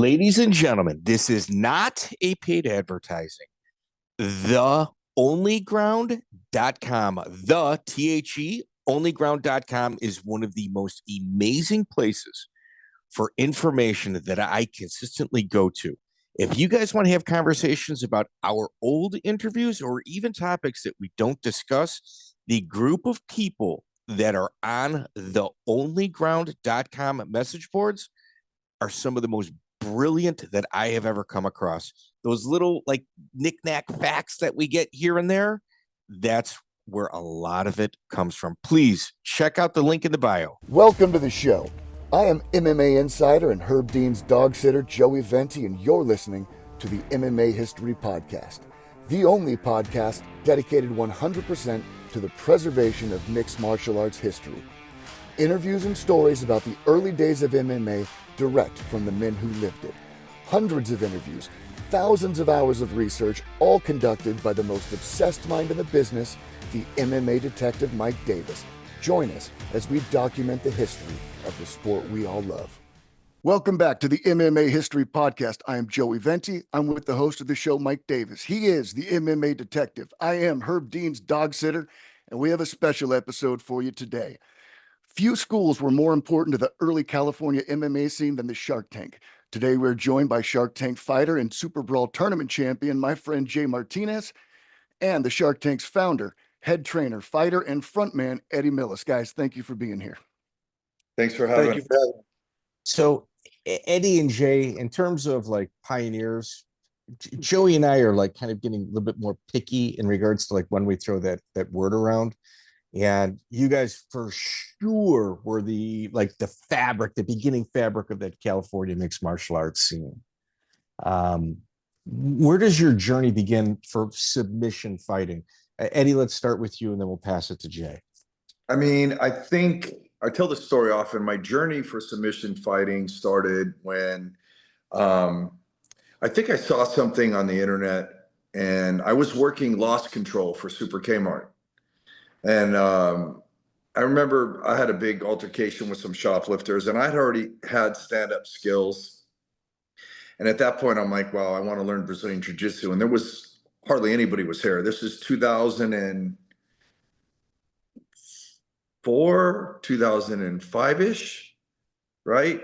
Ladies and gentlemen, this is not a paid advertising. TheOnlyGround.com, the THE onlyground.com is one of the most amazing places for information that I consistently go to. If you guys want to have conversations about our old interviews or even topics that we don't discuss, the group of people that are on the onlyground.com message boards are some of the most brilliant that I have ever come across. Those little like knick-knack facts that we get here and there, that's where a lot of it comes from. Please check out the link in the bio. Welcome to the show. I am MMA insider and Herb Dean's dog sitter, Joey Venti, and you're listening to the MMA History Podcast, the only podcast dedicated 100% to the preservation of mixed martial arts history. Interviews and stories about the early days of MMA direct from the men who lived it. Hundreds of interviews, thousands of hours of research, all conducted by the most obsessed mind in the business, the MMA detective Mike Davis. Join us as we document the history of the sport we all love. Welcome back to the MMA History Podcast. I am Joey Venti. I'm with the host of the show, Mike Davis. He is the MMA detective. I am Herb Dean's dog sitter, and we have a special episode for you today. Few schools were more important to the early California MMA scene than the Shark Tank. Today, we're joined by Shark Tank fighter and Super Brawl tournament champion, my friend Jay Martinez, and the Shark Tank's founder, head trainer, fighter, and frontman, Eddy Millis. Guys, thank you for being here. Thanks for having us. So, Eddie and Jay, in terms of like pioneers, Joey and I are like kind of getting a little bit more picky in regards to like when we throw that word around. And you guys for sure were the beginning fabric of that California mixed martial arts scene. Where does your journey begin for submission fighting? Eddie, let's start with you and then we'll pass it to Jay. I mean, I think I tell this story often. My journey for submission fighting started when I think I saw something on the internet and I was working loss control for Super Kmart. And I remember I had a big altercation with some shoplifters and I'd already had stand-up skills. And at that point, I'm like, wow, I want to learn Brazilian Jiu-Jitsu. And there was hardly anybody was here. This is 2004, 2005-ish, right?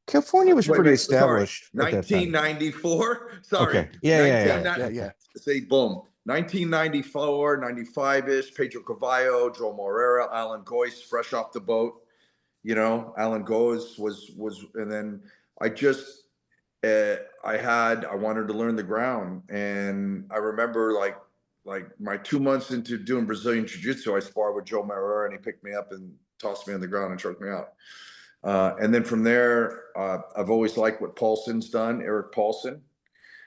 California was pretty established. 1994. Sorry. Okay. Yeah. Say boom. 1994, 95-ish. Pedro Carvalho, Joe Moreira, Alan Goyce, fresh off the boat. You know, Alan Goyce was, and then I wanted to learn the ground, and I remember like my 2 months into doing Brazilian Jiu-Jitsu, I sparred with Joe Moreira, and he picked me up and tossed me on the ground and choked me out. And then from there, I've always liked what Paulson's done, Eric Paulson.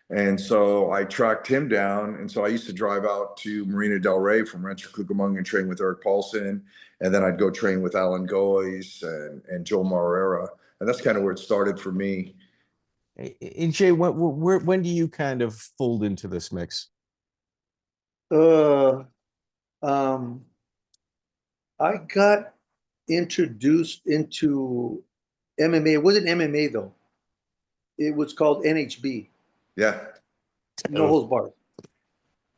And so I tracked him down. And so I used to drive out to Marina Del Rey from Rancho Cucamonga and train with Eric Paulson. And then I'd go train with Alan Goyce and Joe Moreira. And that's kind of where it started for me. And Jay, when do you kind of fold into this mix? I got introduced into MMA. It wasn't MMA though. It was called NHB. Yeah. No holds barred.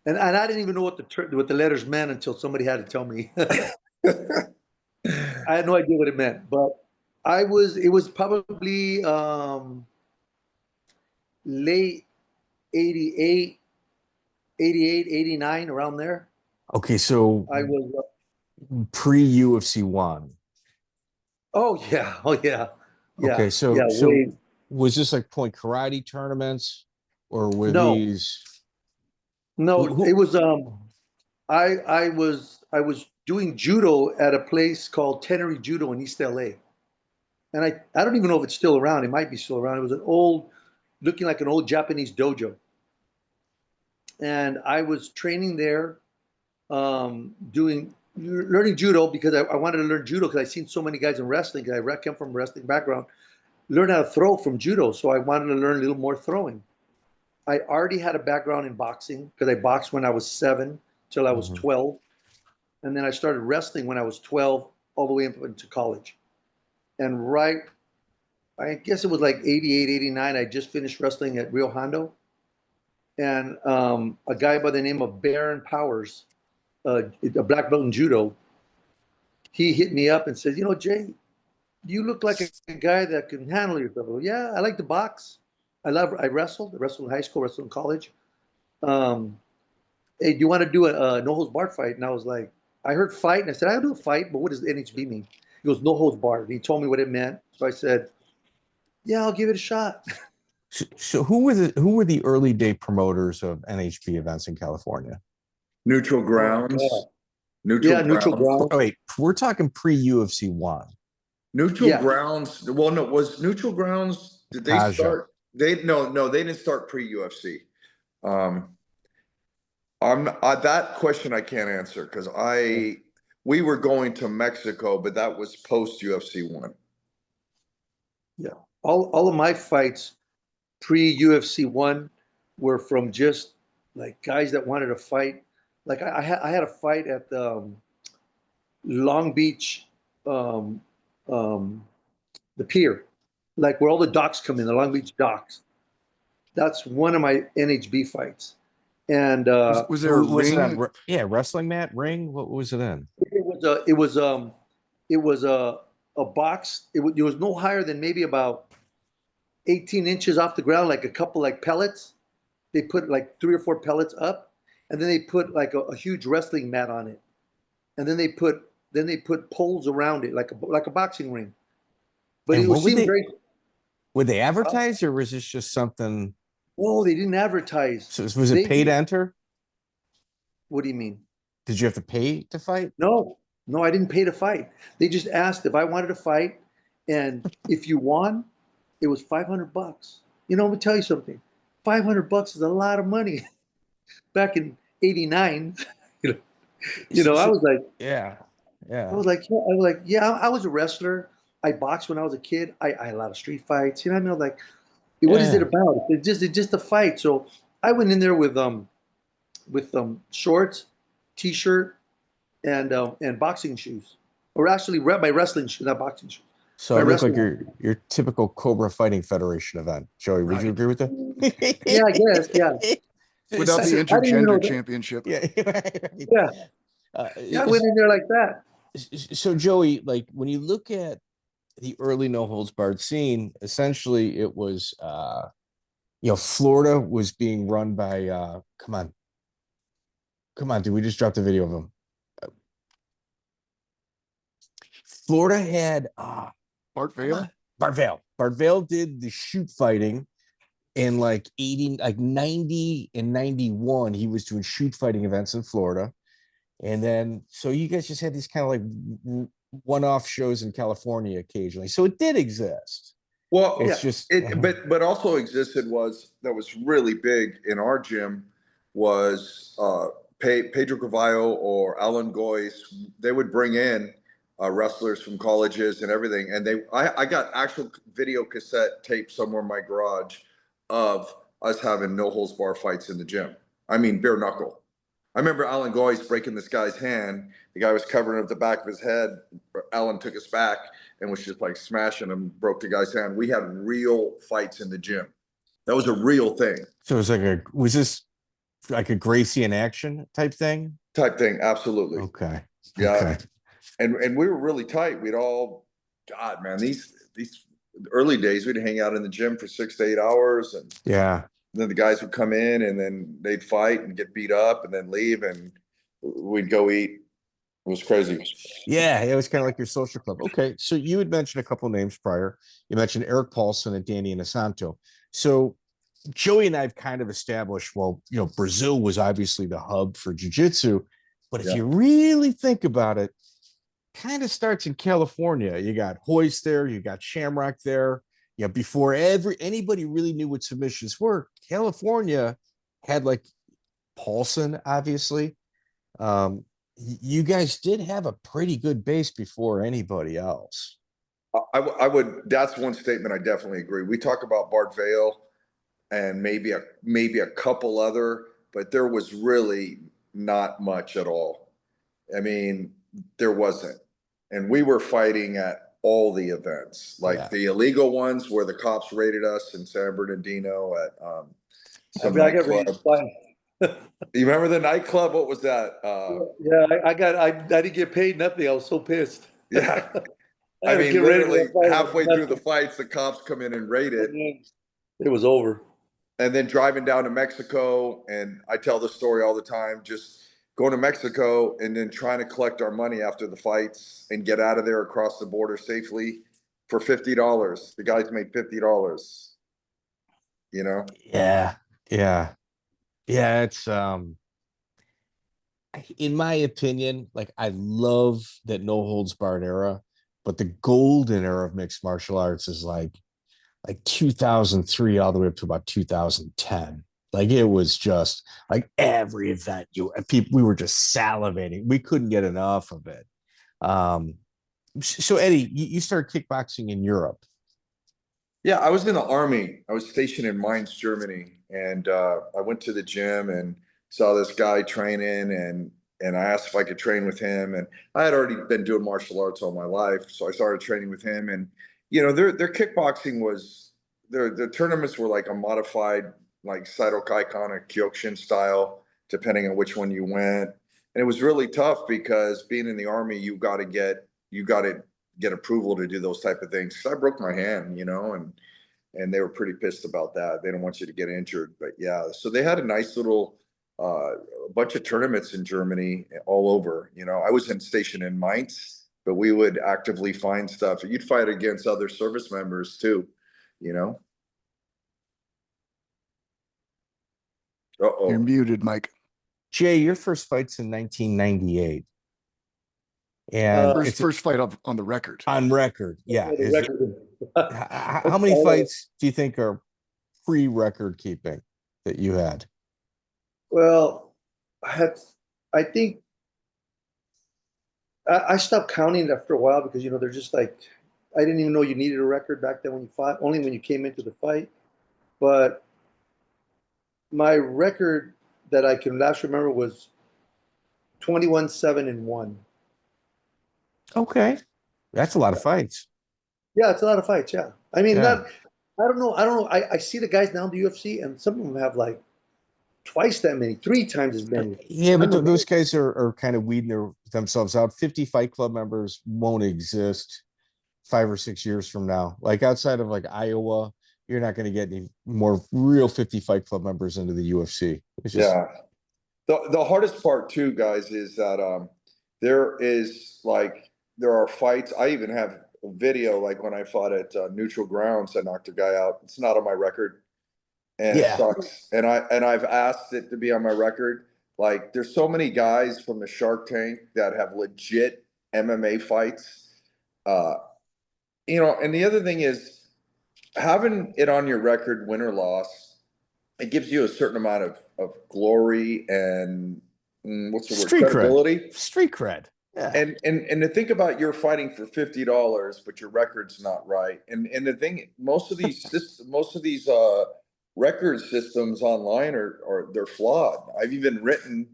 And I didn't even know what the letters meant until somebody had to tell me. I had no idea what it meant, but it was probably late 88, 89, around there. Okay, so I was pre-UFC 1. Oh yeah. Okay, so was this like point karate tournaments, or were these? No, it was. I was doing judo at a place called Tenery Judo in East LA, and I don't even know if it's still around. It might be still around. It was looking like an old Japanese dojo, and I was training there, learning judo because I wanted to learn judo because I seen so many guys in wrestling. Because I come from a wrestling background, learn how to throw from judo, so I wanted to learn a little more throwing. I already had a background in boxing because I boxed when I was 7 till I was 12. And then I started wrestling when I was 12 all the way up into college. And right I guess it was like 88, 89. I just finished wrestling at Rio Hondo. And a guy by the name of Baron Powers, a black belt in judo, he hit me up and said, Jay, you look like a guy that can handle yourself. Well, yeah, I like to box. I wrestled. I wrestled in high school, wrestled in college. Um, hey, do you want to do a no holds barred fight? And I was like, I heard fight, and I said, I'll do a fight, but what does NHB mean? He goes, no holds barred. And he told me what it meant. So I said, yeah, I'll give it a shot. So who were the early day promoters of NHB events in California? Neutral grounds. Oh, Neutral yeah, neutral grounds. ground. Wait, we're talking pre-UFC 1. Neutral Yeah. grounds. Well, no, was neutral grounds, did they Kaja. start? No, they didn't start pre-UFC. That question I can't answer because we were going to Mexico, but that was post UFC 1. Yeah. All of my fights pre UFC 1 were from just like guys that wanted to fight. Like I had a fight at the Long Beach, the pier, like where all the docks come in, the Long Beach docks. That's one of my NHB fights. And Was there a Was it ring? on, wrestling mat, ring? What was it in? it was a box. It was no higher than maybe about 18 inches off the ground, like a couple like pellets. They put like 3 or 4 pellets up, and then they put like a huge wrestling mat on it, and then they put poles around it like a boxing ring. But And it what would seemed they very. would they advertise, or was this just something? Oh, they didn't advertise. So was it pay to enter? What do you mean? Did you have to pay to fight? No, no, I didn't pay to fight. They just asked if I wanted to fight, and if you won, it was $500. Let me tell you something. $500 is a lot of money. Back in '89, I was like, Yeah, yeah. I was a wrestler. I boxed when I was a kid. I had a lot of street fights. You know what I mean? Like, what is it about? It's just a fight. So I went in there with shorts, t-shirt, and boxing shoes, or actually my wrestling shoes, not boxing shoes. So My it looked like wrestling. your typical Cobra Fighting Federation event. Joey, would you agree with that? Yeah, I guess. Yeah. Without the I didn't even know intergender that. championship. Yeah. Yeah. Yeah, I went in there like that. So Joey, like when you look at the early no holds barred scene, essentially it was Florida was being run by come on, dude, we just dropped a video of him. Florida had Bart Vale. Bart Vale did the shoot fighting in like 80, like 90 and 91. He was doing shoot fighting events in Florida. And then, so you guys just had these kind of like one-off shows in California occasionally. So it did exist. Well, it's just, but also existed that was really big in our gym was Pedro Cavallo or Alan Goyce. They would bring in wrestlers from colleges and everything, and I got actual video cassette tape somewhere in my garage of us having no holds bar fights in the gym. I mean, bare knuckle. I remember Alan Goyce breaking this guy's hand. The guy was covering up the back of his head. Alan took us back and was just like smashing him, broke the guy's hand. We had real fights in the gym. That was a real thing. So it was this like a Gracie in action type thing? Absolutely. Okay. Yeah. Okay. And we were really tight. God, man, these early days, we'd hang out in the gym for 6 to 8 hours. And yeah. Then the guys would come in and then they'd fight and get beat up and then leave and we'd go eat. It was crazy. Yeah, it was kind of like your social club. Okay, so you had mentioned a couple names prior. You mentioned Eric Paulson and Danny Inosanto. So Joey and I have kind of established, well, Brazil was obviously the hub for jiu-jitsu, but if you really think about it, kind of starts in California. You got Hoist there, you got Shamrock there. Before anybody really knew what submissions were, California had like Paulson, obviously. You guys did have a pretty good base before anybody else. I would. That's one statement I definitely agree. We talk about Bart Vale and maybe a couple other, but there was really not much at all. I mean, there wasn't. And we were fighting at all the events, like Yeah. the illegal ones where the cops raided us in San Bernardino at some I got raided nightclub. twice. You remember the nightclub? What was that? Yeah, I didn't get paid nothing. I was so pissed. Yeah. I had to get ready for Literally that fight. halfway through the fights, the cops come in and raid it. It was over. And then driving down to Mexico, and I tell the story all the time, just going to Mexico and then trying to collect our money after the fights and get out of there across the border safely for $50. The guys made $50, you know? Yeah. Yeah. Yeah. It's in my opinion, like I love that no holds barred era, but the golden era of mixed martial arts is like 2003 all the way up to about 2010. Like it was just like every event we were just salivating. We couldn't get enough of it. So Eddie, you started kickboxing in Europe. Yeah, I was in the army. I was stationed in Mainz, Germany, and I went to the gym and saw this guy training, and I asked if I could train with him. And I had already been doing martial arts all my life, so I started training with him. And their kickboxing was their tournaments were like a modified like Saito Kaikan or Kyokushin style, depending on which one you went. And it was really tough because being in the army, you got to get approval to do those type of things. I broke my hand, and they were pretty pissed about that. They don't want you to get injured, but yeah. So they had a nice little bunch of tournaments in Germany all over. I was stationed in Mainz, but we would actively find stuff. You'd fight against other service members too, Uh-oh. You're muted, Mike. Jay, your first fight's in 1998. And first fight on the record. On record, yeah. How many fights do you think are pre-record keeping that you had? Well, I think I stopped counting after a while because they're just like, I didn't even know you needed a record back then when you fought, only when you came into the fight. But my record that I can last remember was 21-7-1. Okay, that's a lot of fights. Yeah, it's a lot of fights. Yeah, I mean, Yeah. I don't know. I see the guys now in the UFC, and some of them have like twice that many, 3 times as many. Yeah, but those guys are kind of weeding themselves out. 50 Fight Club members won't exist 5 or 6 years from now. Like outside of like Iowa, you're not going to get any more real 50 Fight Club members into the UFC. It's just... Yeah. The hardest part too, guys, is that there are fights. I even have a video, like when I fought at Neutral Grounds, I knocked a guy out. It's not on my record, and It sucks. And I've asked it to be on my record. Like, there's so many guys from the Shark Tank that have legit MMA fights. And the other thing is having it on your record, win or loss, it gives you a certain amount of glory and what's the word? Credibility. Street cred. Yeah. And to think about you're fighting for $50, but your record's not right. And the thing, most of these record systems online they're flawed. I've even written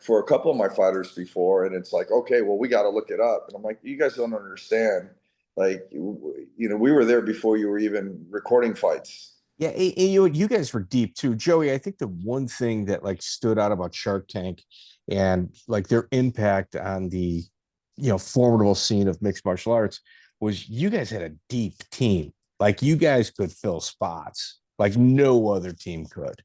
for a couple of my fighters before, and it's like, okay, well, we got to look it up. And I'm like, you guys don't understand. Like, we were there before you were even recording fights. Yeah, and you guys were deep too, Joey. I think the one thing that like stood out about Shark Tank and like their impact on the formidable scene of mixed martial arts was you guys had a deep team. Like you guys could fill spots like no other team could.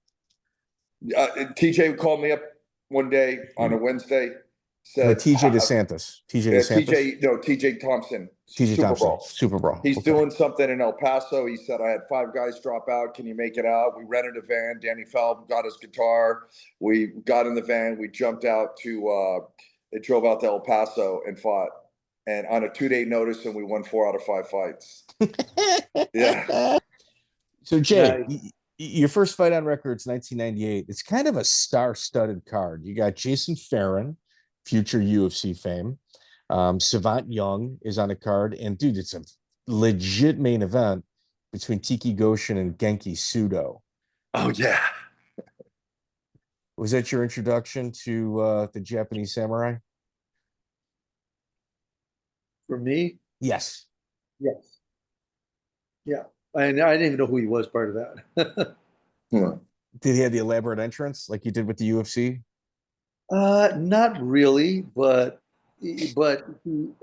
TJ called me up one day on a Wednesday. Said TJ DeSantis. TJ Thompson. Super Brawl. He's doing something in El Paso. He said, I had 5 guys drop out. Can you make it out? We rented a van. Danny Feld got his guitar. We got in the van. We jumped out it drove out to El Paso and fought. And on a 2-day notice, and we won 4 out of 5 fights. Yeah. So Jay, your first fight on record is 1998. It's kind of a star-studded card. You got Jason Farron, future UFC fame. Savant Young is on a card, and dude, it's a legit main event between Tiki Goshen and Genki Sudo. Oh yeah. Was that your introduction to the Japanese samurai? For me? Yes. Yes. Yeah. And I didn't even know who he was part of that. Huh. Did he have the elaborate entrance like you did with the UFC? Not really,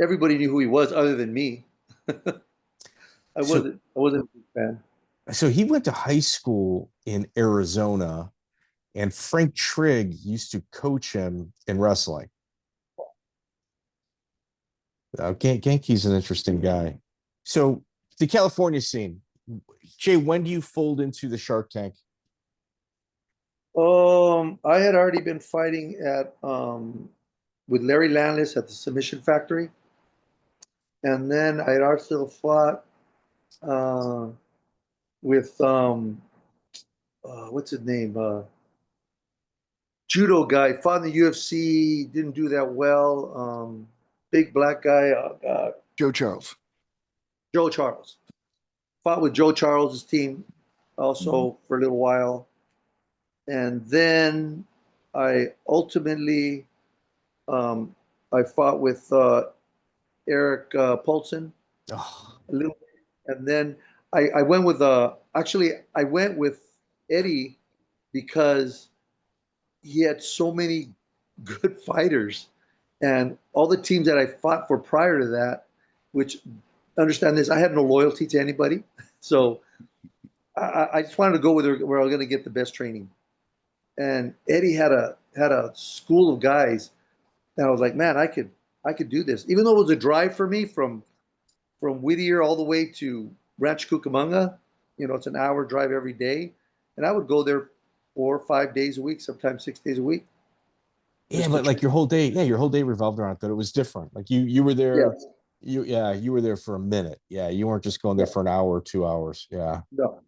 everybody knew who he was other than me. So I wasn't a big fan. so he went to high school in Arizona, and Frank Trigg used to coach him in wrestling. Genki's an interesting guy. So the California scene, Jay, when do you fold into the Shark Tank? I had already been fighting at with Larry Landis at the Submission Factory, and then I had also fought uh, with what's his name? Judo guy. Fought in the UFC, didn't do that well. Big black guy, Joe Charles. Joe Charles. Fought with Joe Charles' team also for a little while, and then I ultimately I fought with Eric Paulson Oh, a little bit, and then I went with actually I went with Eddy because he had so many good fighters, and all the teams that I fought for prior to that, which understand this, I had no loyalty to anybody, so I just wanted to go where I was going to get the best training. And Eddy had a school of guys, and I was like, man, I could do this, even though it was a drive for me from Whittier all the way to Ranch Cucamonga. You know, it's an hour drive every day, and I would go there 4 or 5 days a week, sometimes 6 days a week. yeah, but like your whole day revolved around that. It was different. Like you were there, Yes. you were there for a minute. Yeah, you weren't just going there Yeah. for an hour or 2 hours. Yeah. No,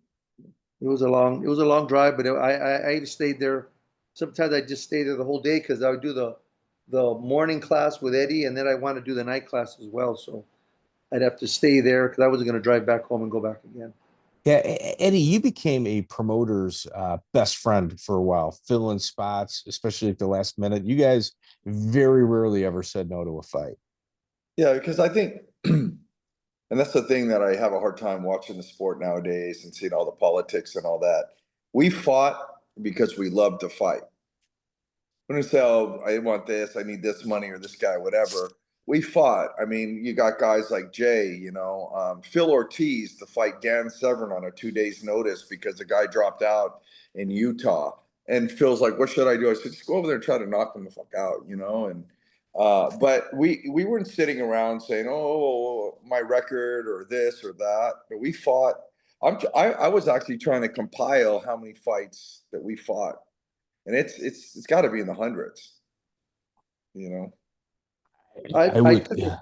it was a long drive, but I even stayed there. Sometimes I just stayed there the whole day because I would do the morning class with Eddy, and then I want to do the night class as well. So I'd have to stay there because I wasn't going to drive back home and go back again. Yeah, Eddy, you became a promoter's best friend for a while, filling spots, especially at the last minute. You guys very rarely ever said no to a fight. Yeah, because I think, and that's the thing that I have a hard time watching the sport nowadays and seeing all the politics and all that. We fought because we love to fight. We didn't say, oh, I want this, I need this money or this guy, whatever. We fought. I mean, you got guys like Jay, Phil Ortiz to fight Dan Severn on a 2 days notice because the guy dropped out in Utah. And Phil's like, what should I do? I said, just go over there and try to knock him the fuck out, and but we weren't sitting around saying, oh, my record or this or that. But we fought. I was actually trying to compile how many fights that we fought, and it's got to be in the hundreds, you know. I, I I would, took yeah.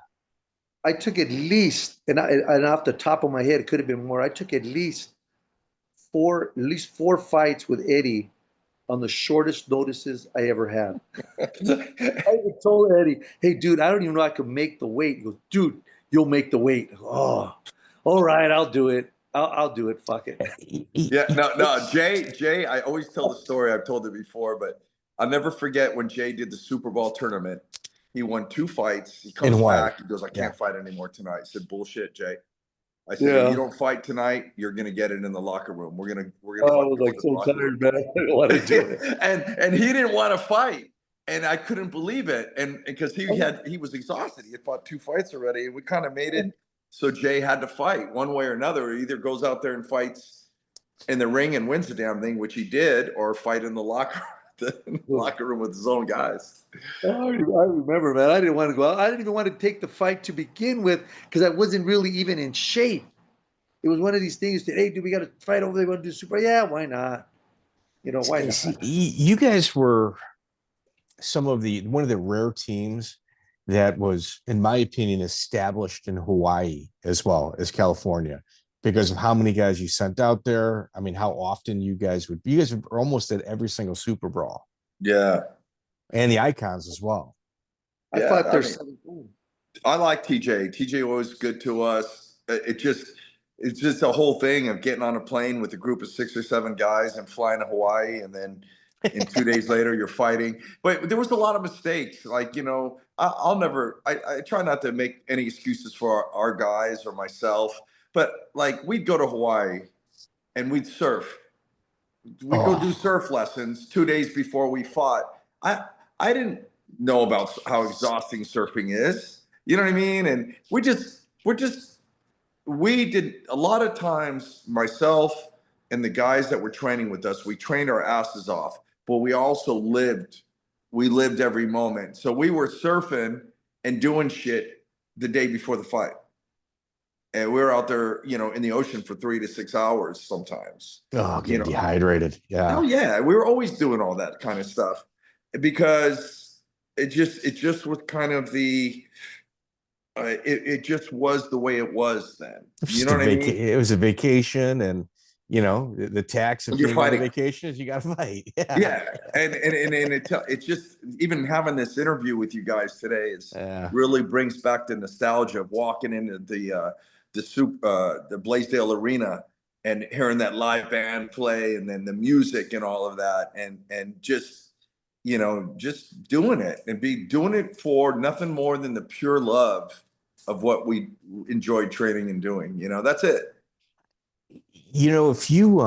I took at least, and off the top of my head, it could have been more. I took at least four fights with Eddy on the shortest notices I ever had. I told Eddy, "Hey, dude, I don't even know I could make the weight." He goes, "Dude, you'll make the weight." Oh, all right, I'll do it. I'll do it. Fuck it. Yeah, no, Jay. I always tell the story. I've told it before, but I'll never forget when Jay did the Super Bowl tournament. He won 2 fights. He comes In Hawaii. back. He goes, I Yeah. can't fight anymore tonight. I said, bullshit, Jay. I said, Yeah. if you don't fight tonight, you're gonna get it in the locker room. We're gonna I fuck was this like in the so locker room. tired, man. I didn't want to do it. and he didn't want to fight. And I couldn't believe it. And because he was exhausted. He had fought 2 fights already. And we kind of made it so Jay had to fight one way or another. He either goes out there and fights in the ring and wins the damn thing, which he did, or fight in the locker room with his own guys. I remember, man. I didn't want to go out. I didn't even want to take the fight to begin with because I wasn't really even in shape. It was one of these things that, hey, dude, we got to fight over there. Want to do super? Yeah, why not? Why not? See, you guys were one of the rare teams that was, in my opinion, established in Hawaii as well as California because of how many guys you sent out there. I mean, how often you guys were almost at every single Super Brawl. Yeah. And the icons as well. I fought there 17. I like TJ. TJ was good to us. It's just a whole thing of getting on a plane with a group of 6 or 7 guys and flying to Hawaii and then and 2 days later you're fighting. But there was a lot of mistakes. Like, I try not to make any excuses for our guys or myself, but like we'd go to Hawaii and we'd surf. We'd go do surf lessons 2 days before we fought. I didn't know about how exhausting surfing is. You know what I mean? And we did a lot of times, myself and the guys that were training with us, we trained our asses off, but we also lived every moment. So we were surfing and doing shit the day before the fight. And we were out there, in the ocean for 3 to 6 hours sometimes. Oh, getting dehydrated. Yeah. Oh yeah. We were always doing all that kind of stuff because it just was kind of it just was the way it was then. You know what I mean? It was a vacation, and the tax of being on a vacation is you got to fight. Yeah. And it's just, even having this interview with you guys today really brings back the nostalgia of walking into the Blaisdell Arena and hearing that live band play, and then the music and all of that, and just doing it and doing it for nothing more than the pure love of what we enjoyed training and doing. That's it. If you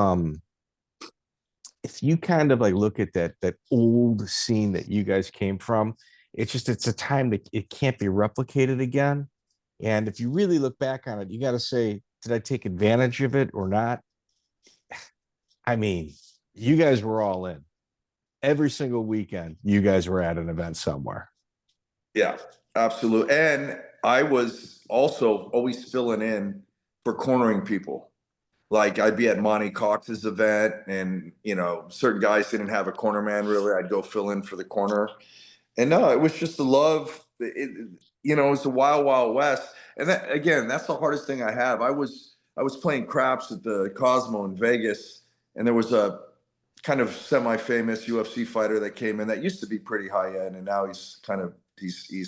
kind of like look at that old scene that you guys came from, it's a time that it can't be replicated again. And if you really look back on it, you got to say, did I take advantage of it or not? I mean, you guys were all in. Every single weekend, you guys were at an event somewhere. Yeah, absolutely. And I was also always filling in for cornering people. Like, I'd be at Monty Cox's event, and certain guys didn't have a corner man really. I'd go fill in for the corner. And no, it was just the love. It was the wild, wild west. And that, again, that's the hardest thing I have. I was playing craps at the Cosmo in Vegas, and there was a kind of semi-famous UFC fighter that came in that used to be pretty high end, and now he's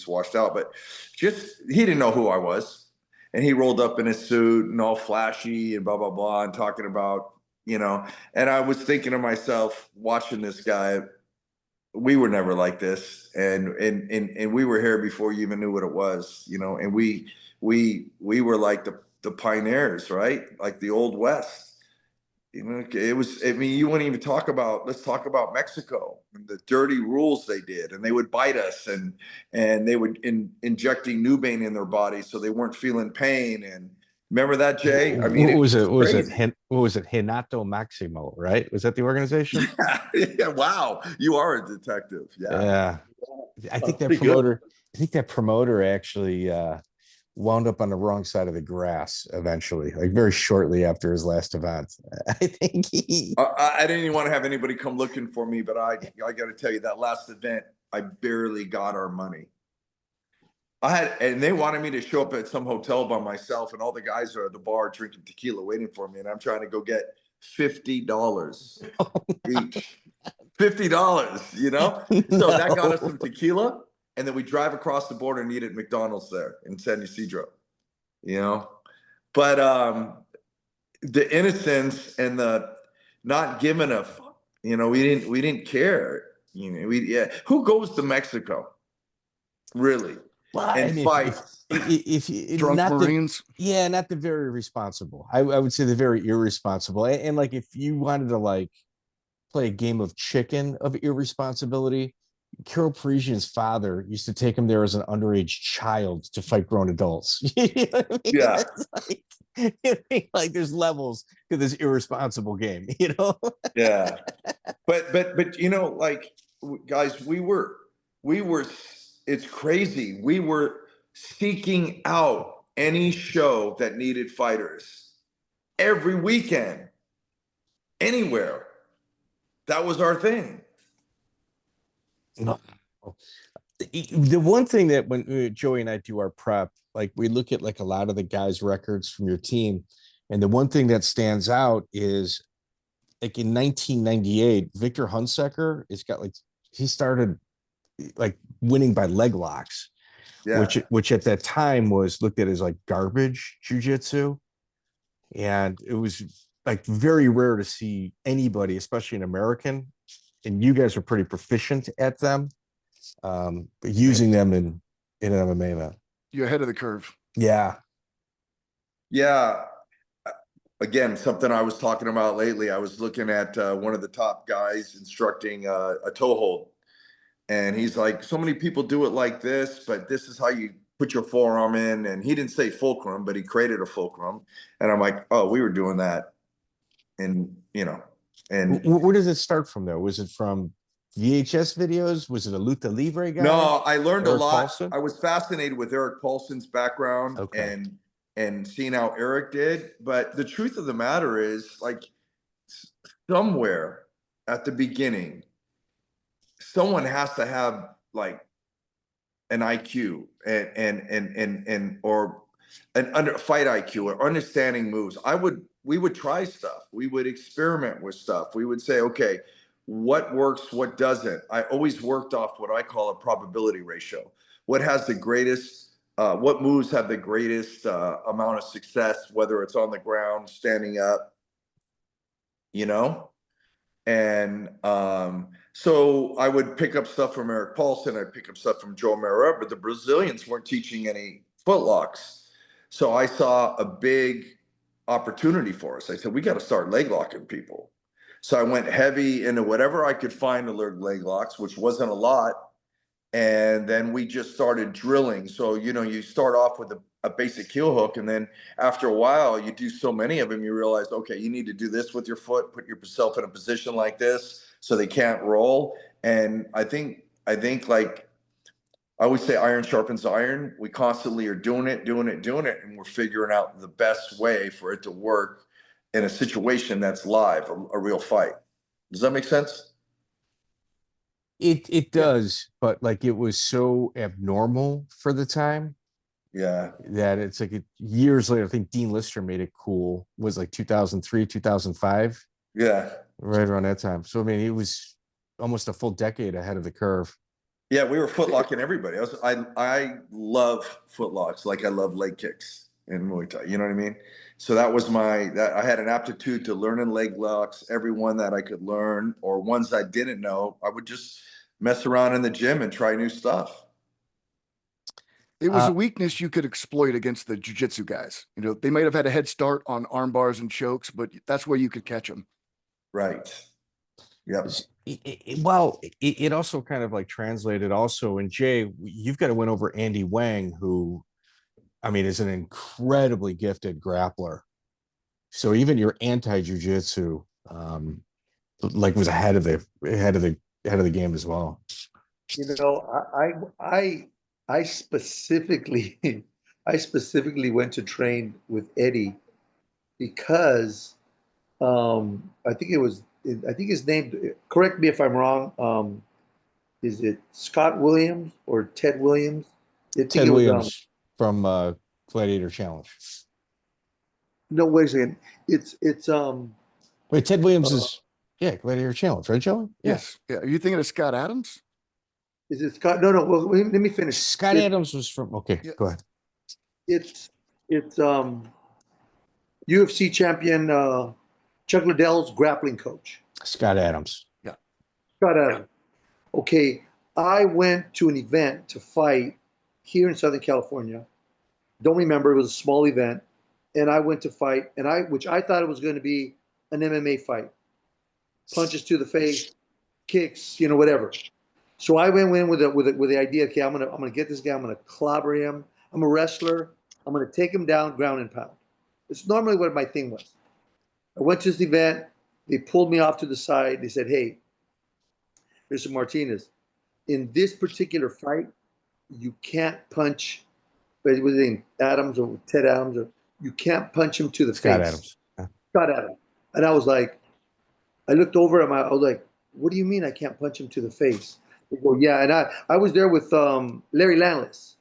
washed out. But he didn't know who I was, and he rolled up in his suit and all flashy and blah blah blah, and talking about And I was thinking to myself, watching this guy, we were never like this, and we were here before you even knew what it was, and we were like the pioneers, right? Like the old west. It was, I mean, you wouldn't even let's talk about Mexico and the dirty rules they did, and they would bite us, and they would injecting Nubain in their body so they weren't feeling pain. And remember that, Jay? I mean, what was it? Hinato Maximo, right? Was that the organization? Yeah. Wow. You are a detective. Yeah. I think that promoter actually wound up on the wrong side of the grass eventually, like very shortly after his last event. I think I didn't even want to have anybody come looking for me, but I got to tell you, that last event, I barely got our money. And they wanted me to show up at some hotel by myself, and all the guys are at the bar drinking tequila waiting for me, and I'm trying to go get $50 each. $50, So that got us some tequila. And then we drive across the border and eat at McDonald's there in San Ysidro, But the innocence and the not giving a fuck, we didn't care. Who goes to Mexico, really, and fights? If drunk Marines? Not the very responsible. I would say the very irresponsible. And like, if you wanted to like play a game of chicken of irresponsibility, Carol Parisian's father used to take him there as an underage child to fight grown adults. You know what I mean? Yeah. Like there's levels to this irresponsible game, Yeah. But like, guys, we were, it's crazy. We were seeking out any show that needed fighters every weekend, anywhere. That was our thing. No. The one thing that when Joey and I do our prep, like we look at like a lot of the guys' records from your team, and the one thing that stands out is like in 1998, Victor Hunsaker he started like winning by leg locks, which at that time was looked at as like garbage jiu-jitsu, and it was like very rare to see anybody, especially an American, and you guys are pretty proficient at them, but using them in an MMA event. You're ahead of the curve. Yeah. Yeah. Again, something I was talking about lately. I was looking at one of the top guys instructing a toe hold. And he's like, so many people do it like this, but this is how you put your forearm in. And he didn't say fulcrum, but he created a fulcrum. And I'm like, oh, we were doing that. And, and where does it start from though? Was it from VHS videos? Was it a Luta Libre guy? No, I learned Eric a lot. Paulson? I was fascinated with Eric Paulson's background and seeing how Eric did. But the truth of the matter is, like, somewhere at the beginning, someone has to have like an IQ or an fight IQ or understanding moves. We would try stuff. We would experiment with stuff. We would say, okay, what works, what doesn't. I always worked off what I call a probability ratio. What has the greatest, what moves have the greatest amount of success, whether it's on the ground, standing up, And so I would pick up stuff from Eric Paulson. I'd pick up stuff from Joe Maura, but the Brazilians weren't teaching any footlocks. So I saw a big opportunity for us. I said, we got to start leg locking people. So I went heavy into whatever I could find to learn leg locks, which wasn't a lot. And then we just started drilling. So, you start off with a basic heel hook. And then after a while, you do so many of them, you realize, okay, you need to do this with your foot, put yourself in a position like this so they can't roll. And I think like I always say iron sharpens iron. We constantly are doing it. And we're figuring out the best way for it to work in a situation that's live, a real fight. Does that make sense? It does, but like it was so abnormal for the time. Yeah. That it's like years later, I think Dean Lister made it cool. It was like 2003, 2005. Yeah. Right around that time. So, I mean, it was almost a full decade ahead of the curve. Yeah, we were footlocking everybody. I love footlocks, like I love leg kicks in Muay Thai. You know what I mean? So that was I had an aptitude to learning leg locks, every one that I could learn, or ones I didn't know. I would just mess around in the gym and try new stuff. It was a weakness you could exploit against the jiu-jitsu guys. They might have had a head start on arm bars and chokes, but that's where you could catch them. Right. Yep. It also kind of like translated also. And Jay, you've got to win over Andy Wang, who, I mean, is an incredibly gifted grappler. So even your anti-jiu-jitsu, like was ahead of the game as well. I specifically went to train with Eddy because I think his name, correct me if I'm wrong, is it Scott Williams or Ted Williams? Ted Williams from Gladiator Challenge. No, wait a second. It's wait, Ted Williams is Gladiator Challenge, right, Joey? Yes. Yeah. Are you thinking of Scott Adams? Is it Scott? No. Well, let me finish. Scott Adams was from. Okay, yeah. Go ahead. It's UFC champion Chuck Liddell's grappling coach. Scott Adams. Yeah. Scott Adams. Okay, I went to an event to fight here in Southern California. Don't remember, it was a small event, and I went to fight, which I thought it was going to be an MMA fight, punches to the face, kicks, whatever. So I went in with the idea, okay, I'm gonna get this guy, I'm gonna clobber him. I'm a wrestler. I'm gonna take him down, ground and pound. It's normally what my thing was. I went to this event. They pulled me off to the side. They said, "Hey, Mr. Martinez, in this particular fight, you can't punch. What was his name? Adams or Ted Adams? Or you can't punch him to the Scott face." Adams. Scott Adams. And I was like, I looked over at him. I was like, "What do you mean I can't punch him to the face?" They go, "Yeah." And I was there with Larry Landless.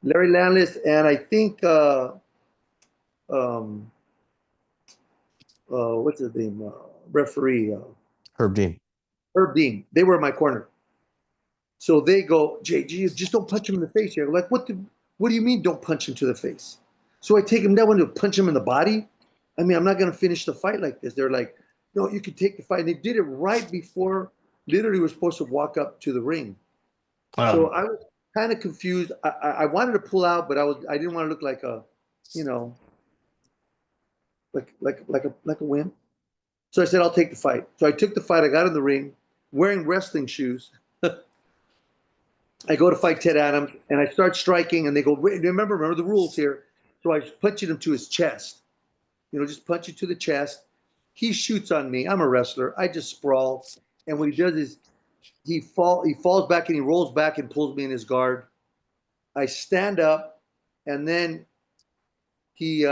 Larry Landless, and I think what's his name? Referee Herb Dean. Herb Dean. They were in my corner. So they go, Jay, just don't punch him in the face here. Like, what do you mean don't punch him to the face? So I take him down to punch him in the body. I mean, I'm not going to finish the fight like this. They're like, no, you can take the fight. And they did it right before, literally, we're supposed to walk up to the ring. So I was kind of confused. I wanted to pull out, but I didn't want to look like a, you know, like a wimp. So I said, I'll take the fight. So I took the fight. I got in the ring, wearing wrestling shoes. I go to fight Ted Adams, and I start striking, and they go, remember the rules here. So I punch him to his chest. You know, just punch it to the chest. He shoots on me. I'm a wrestler. I just sprawl. And what he does is he falls back and he rolls back and pulls me in his guard. I stand up, and then he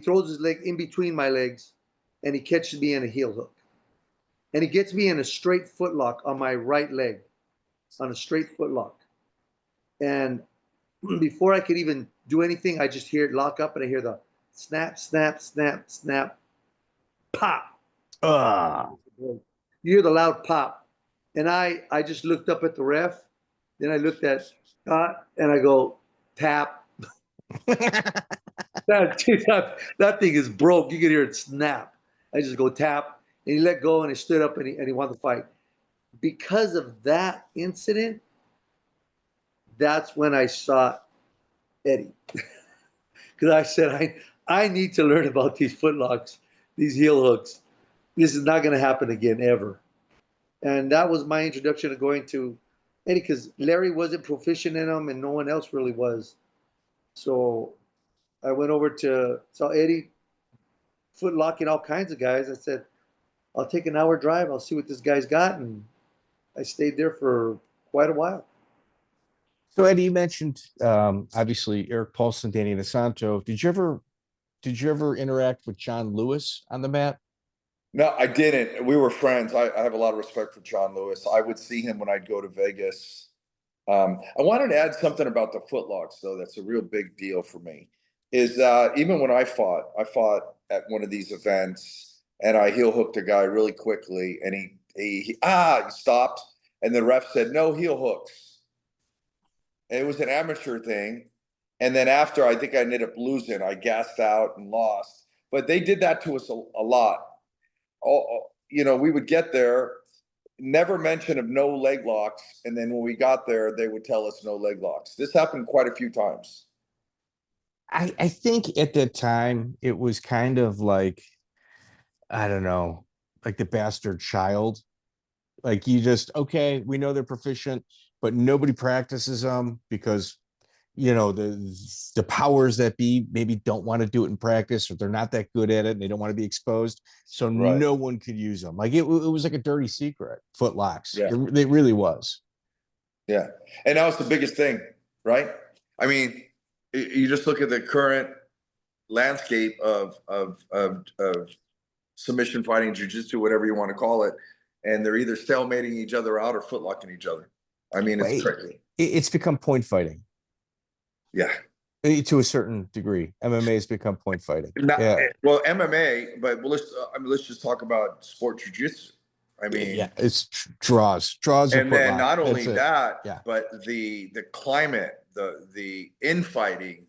throws his leg in between my legs, and he catches me in a heel hook. And he gets me in a straight footlock on my right leg, on a straight footlock. And before I could even do anything, I just hear it lock up, and I hear the snap, snap, snap, snap, pop. You hear the loud pop. And I just looked up at the ref. Then I looked at Scott, and I go, tap. that thing is broke. You can hear it snap. I just go tap. And he let go, and he stood up, and he won the fight. Because of that incident, that's when I saw Eddie. Because I said, I need to learn about these footlocks, these heel hooks. This is not going to happen again, ever. And that was my introduction to going to Eddie, because Larry wasn't proficient in them, and no one else really was. So I went over to saw Eddie footlocking all kinds of guys. I said, I'll take an hour drive. I'll see what this guy's got. And I stayed there for quite a while. So Eddie, you mentioned obviously Eric Paulson, Danny DeSanto. Did you ever interact with John Lewis on the mat? No, I didn't. We were friends. I have a lot of respect for John Lewis. I would see him when I'd go to Vegas. I wanted to add something about the footlocks, though. That's a real big deal for me. Is even when I fought at one of these events, and I heel hooked a guy really quickly, and he stopped, and the ref said no heel hooks. It was an amateur thing. And then after, I think I ended up losing. I gassed out and lost. But they did that to us a lot. We would get there, never mention of no leg locks. And then when we got there, they would tell us no leg locks. This happened quite a few times. I think at that time, it was kind of like, I don't know, like the bastard child. Like you just, okay, we know they're proficient, but nobody practices them because, the powers that be maybe don't want to do it in practice, or they're not that good at it and they don't want to be exposed. So Right. No one could use them. Like it was like a dirty secret, footlocks. Yeah. It really was. Yeah. And that was the biggest thing, right? I mean, you just look at the current landscape of submission fighting, jiu-jitsu, whatever you want to call it, and they're either stalemating each other out or footlocking each other. I mean, it's crazy. It's become point fighting. Yeah. To a certain degree, MMA has become point fighting. Well, MMA, but let's just talk about sport jiu-jitsu. I mean, it's draws, and then not only that, yeah. but the climate, the infighting,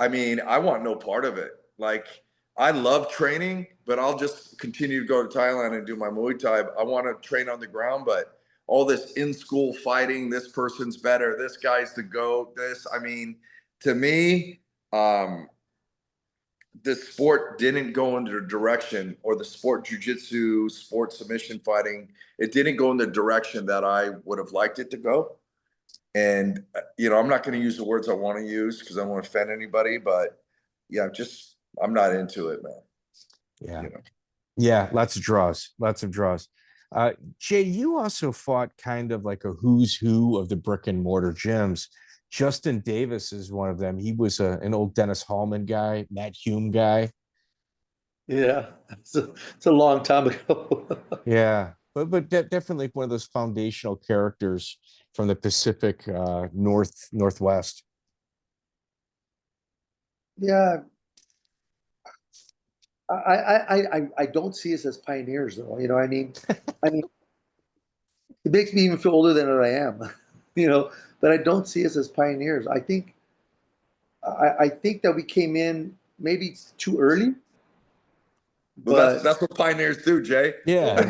I want no part of it. Like, I love training, but I'll just continue to go to Thailand and do my Muay Thai. I want to train on the ground, but all this in-school fighting, this person's better, this guy's the GOAT, to me, the sport didn't go in the direction, or the sport jiu-jitsu, sport submission fighting, it didn't go in the direction that I would have liked it to go. And, I'm not going to use the words I want to use because I don't want to offend anybody, but yeah, I'm not into it, man. Yeah. Yeah. Lots of draws. Jay, you also fought kind of like a who's who of the brick and mortar gyms. Justin Davis is one of them. He was an old Dennis Hallman guy, Matt Hume guy. Yeah, it's a long time ago. Yeah, but definitely one of those foundational characters from the Pacific Northwest. Yeah, I don't see us as pioneers, though. I mean, it makes me even feel older than I am. But I don't see us as pioneers. I think that we came in maybe too early. Well, but that's what pioneers do, Jay. Yeah,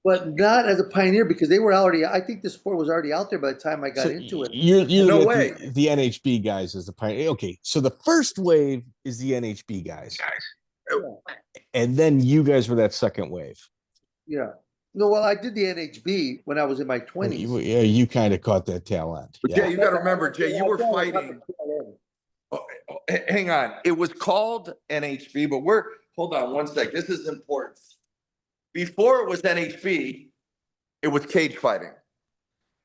but not as a pioneer because they were already. I think the sport was already out there by the time I got so into it. you're No looking way. at the NHB guys as the pioneer. Okay, so the first wave is the NHB guys, and then you guys were that second wave. Yeah. No, well, I did the NHB when I was in my 20s. Yeah, you kind of caught that tail end. But Yeah. Jay, you got to remember, Jay, you were fighting. Hang on. It was called NHB, but hold on one sec. This is important. Before it was NHB, it was cage fighting.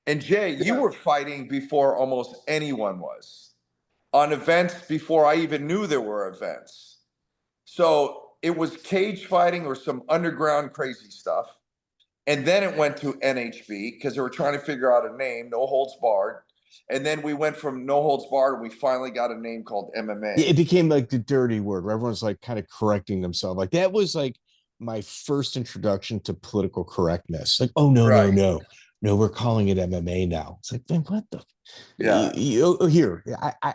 And Jay, you were fighting before almost anyone was on events before I even knew there were events. So it was cage fighting or some underground crazy stuff. And then it went to NHB because they were trying to figure out a name, no holds barred. And then we went from no holds barred and we finally got a name called MMA. It became like the dirty word where everyone's like kind of correcting themselves. Like that was like my first introduction to political correctness. Like, oh, no, we're calling it MMA now. It's like, man, what the? Yeah. Here,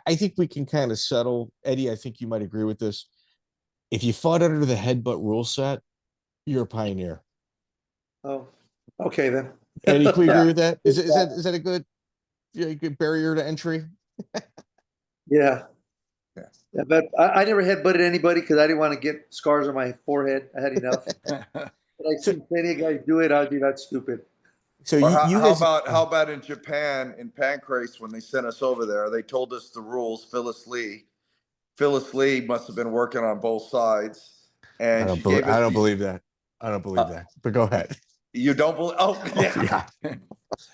I think we can kind of settle. Eddie, I think you might agree with this. If you fought under the headbutt rule set, you're a pioneer. Oh, okay then. Eddie, can we agree with that? Is that a good barrier to entry? Yeah. But I never headbutted anybody because I didn't want to get scars on my forehead. I had enough. But I see plenty of guys do it. I'd be that stupid. So how about in Japan in pancrase when they sent us over there? They told us the rules. Phyllis Lee must have been working on both sides, and I don't believe that. I don't believe that. But go ahead. You don't believe? Oh, yeah. Yeah.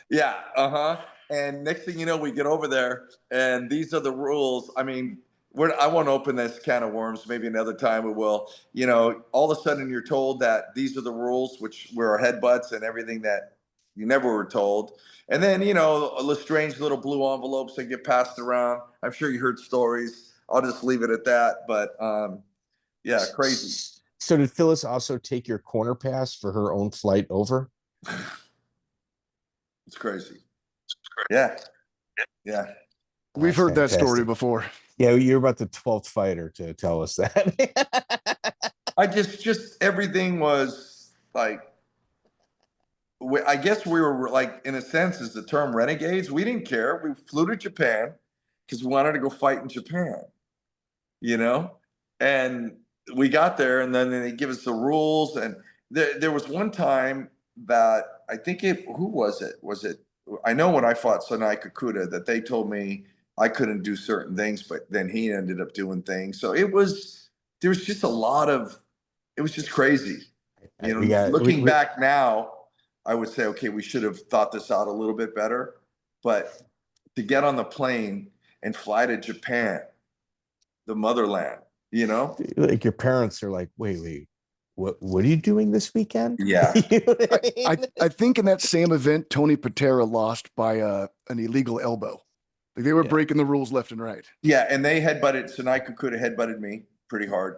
Yeah. And next thing you know, we get over there, and these are the rules. I mean, I won't open this can of worms. Maybe another time we will. You know, all of a sudden you're told that these are the rules, which were headbutts and everything that you never were told. And then, you know, strange little blue envelopes that get passed around. I'm sure you heard stories. I'll just leave it at that. But yeah, crazy. So did Phyllis also take your corner pass for her own flight over? It's crazy. Yeah. We've heard that story before. Yeah, you're about the 12th fighter to tell us that. I just everything was like, I guess we were like, in a sense, is the term renegades. We didn't care. We flew to Japan because we wanted to go fight in Japan, you know? And we got there and then they give us the rules. And there was one time that I think who was it? I know when I fought Sonai Kakuta that they told me I couldn't do certain things, but then he ended up doing things. So there was just it was just crazy. You know, looking back now, I would say, okay, we should have thought this out a little bit better. But to get on the plane and fly to Japan, the motherland, you know? Like your parents are like, wait, what are you doing this weekend? Yeah. You know what I mean? I think in that same event, Tony Patera lost by an illegal elbow. Like they were breaking the rules left and right. Yeah, and they headbutted. Sonai Kakuta headbutted me pretty hard.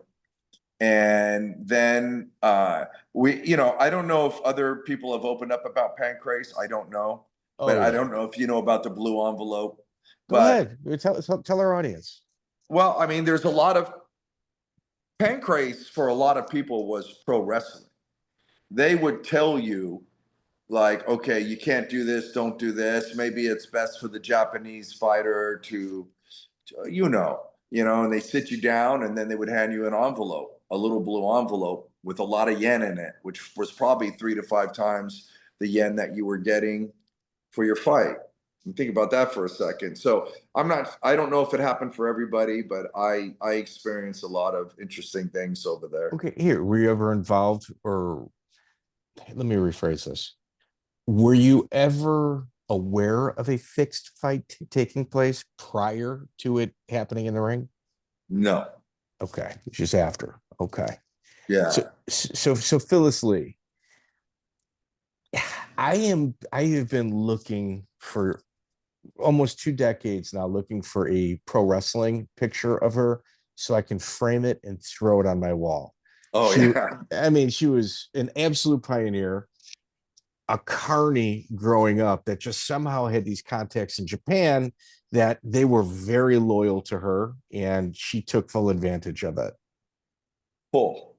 And then I don't know if other people have opened up about pancrase. I don't know. But I don't know if you know about the blue envelope. Go ahead. Tell our audience. Well, I mean, there's a lot of pancrase for a lot of people was pro wrestling. They would tell you, like, okay, you can't do this, don't do this. Maybe it's best for the Japanese fighter to and they sit you down and then they would hand you an envelope, a little blue envelope with a lot of yen in it, which was probably 3 to 5 times the yen that you were getting for your fight. And think about that for a second. So I don't know if it happened for everybody, but I experienced a lot of interesting things over there. Okay, here, were you ever involved, or let me rephrase this. Were you ever aware of a fixed fight taking place prior to it happening in the ring? No. Okay, just after. Okay. Yeah. So Phyllis Lee, I have been looking for almost 2 decades now, looking for a pro wrestling picture of her so I can frame it and throw it on my wall. I mean, she was an absolute pioneer, a carny growing up that just somehow had these contacts in Japan that they were very loyal to her, and she took full advantage of it. Full.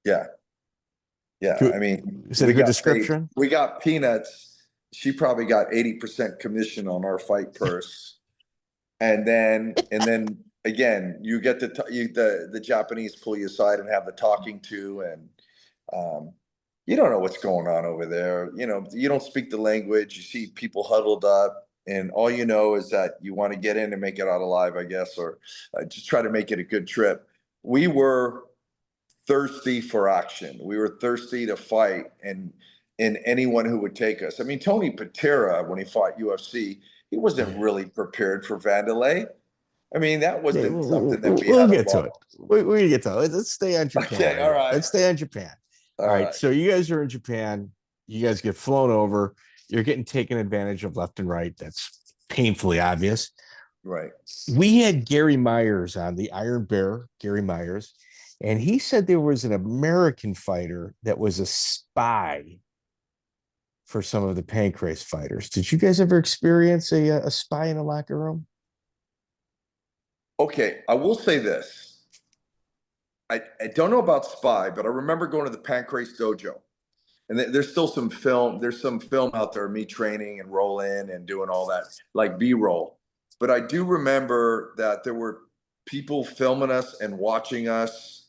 Yeah. Yeah. Cool. I mean, Is that a good description? We got peanuts. She probably got 80% commission on our fight purse. And then again, you get the Japanese pull you aside and have the talking to, and you don't know what's going on over there. You know, you don't speak the language. You see people huddled up, and all you know is that you want to get in and make it out alive, I guess, or just try to make it a good trip. We were thirsty for action. We were thirsty to fight, and anyone who would take us. I mean, Tony Patera, when he fought UFC, he wasn't really prepared for Vandalay. I mean, that wasn't something that we'll get to it. We're gonna get to it. Let's stay on Japan. Okay, all right. Let's stay on Japan. All right. So you guys are in Japan. You guys get flown over. You're getting taken advantage of left and right. That's painfully obvious. Right. We had Gary Myers on, the Iron Bear, Gary Myers, and he said there was an American fighter that was a spy for some of the pancrase fighters. Did you guys ever experience a spy in a locker room? Okay, I will say this. I don't know about spy, but I remember going to the pancrase dojo, and there's still some film. There's some film out there, me training and rolling and doing all that, like B-roll. But I do remember that there were people filming us and watching us,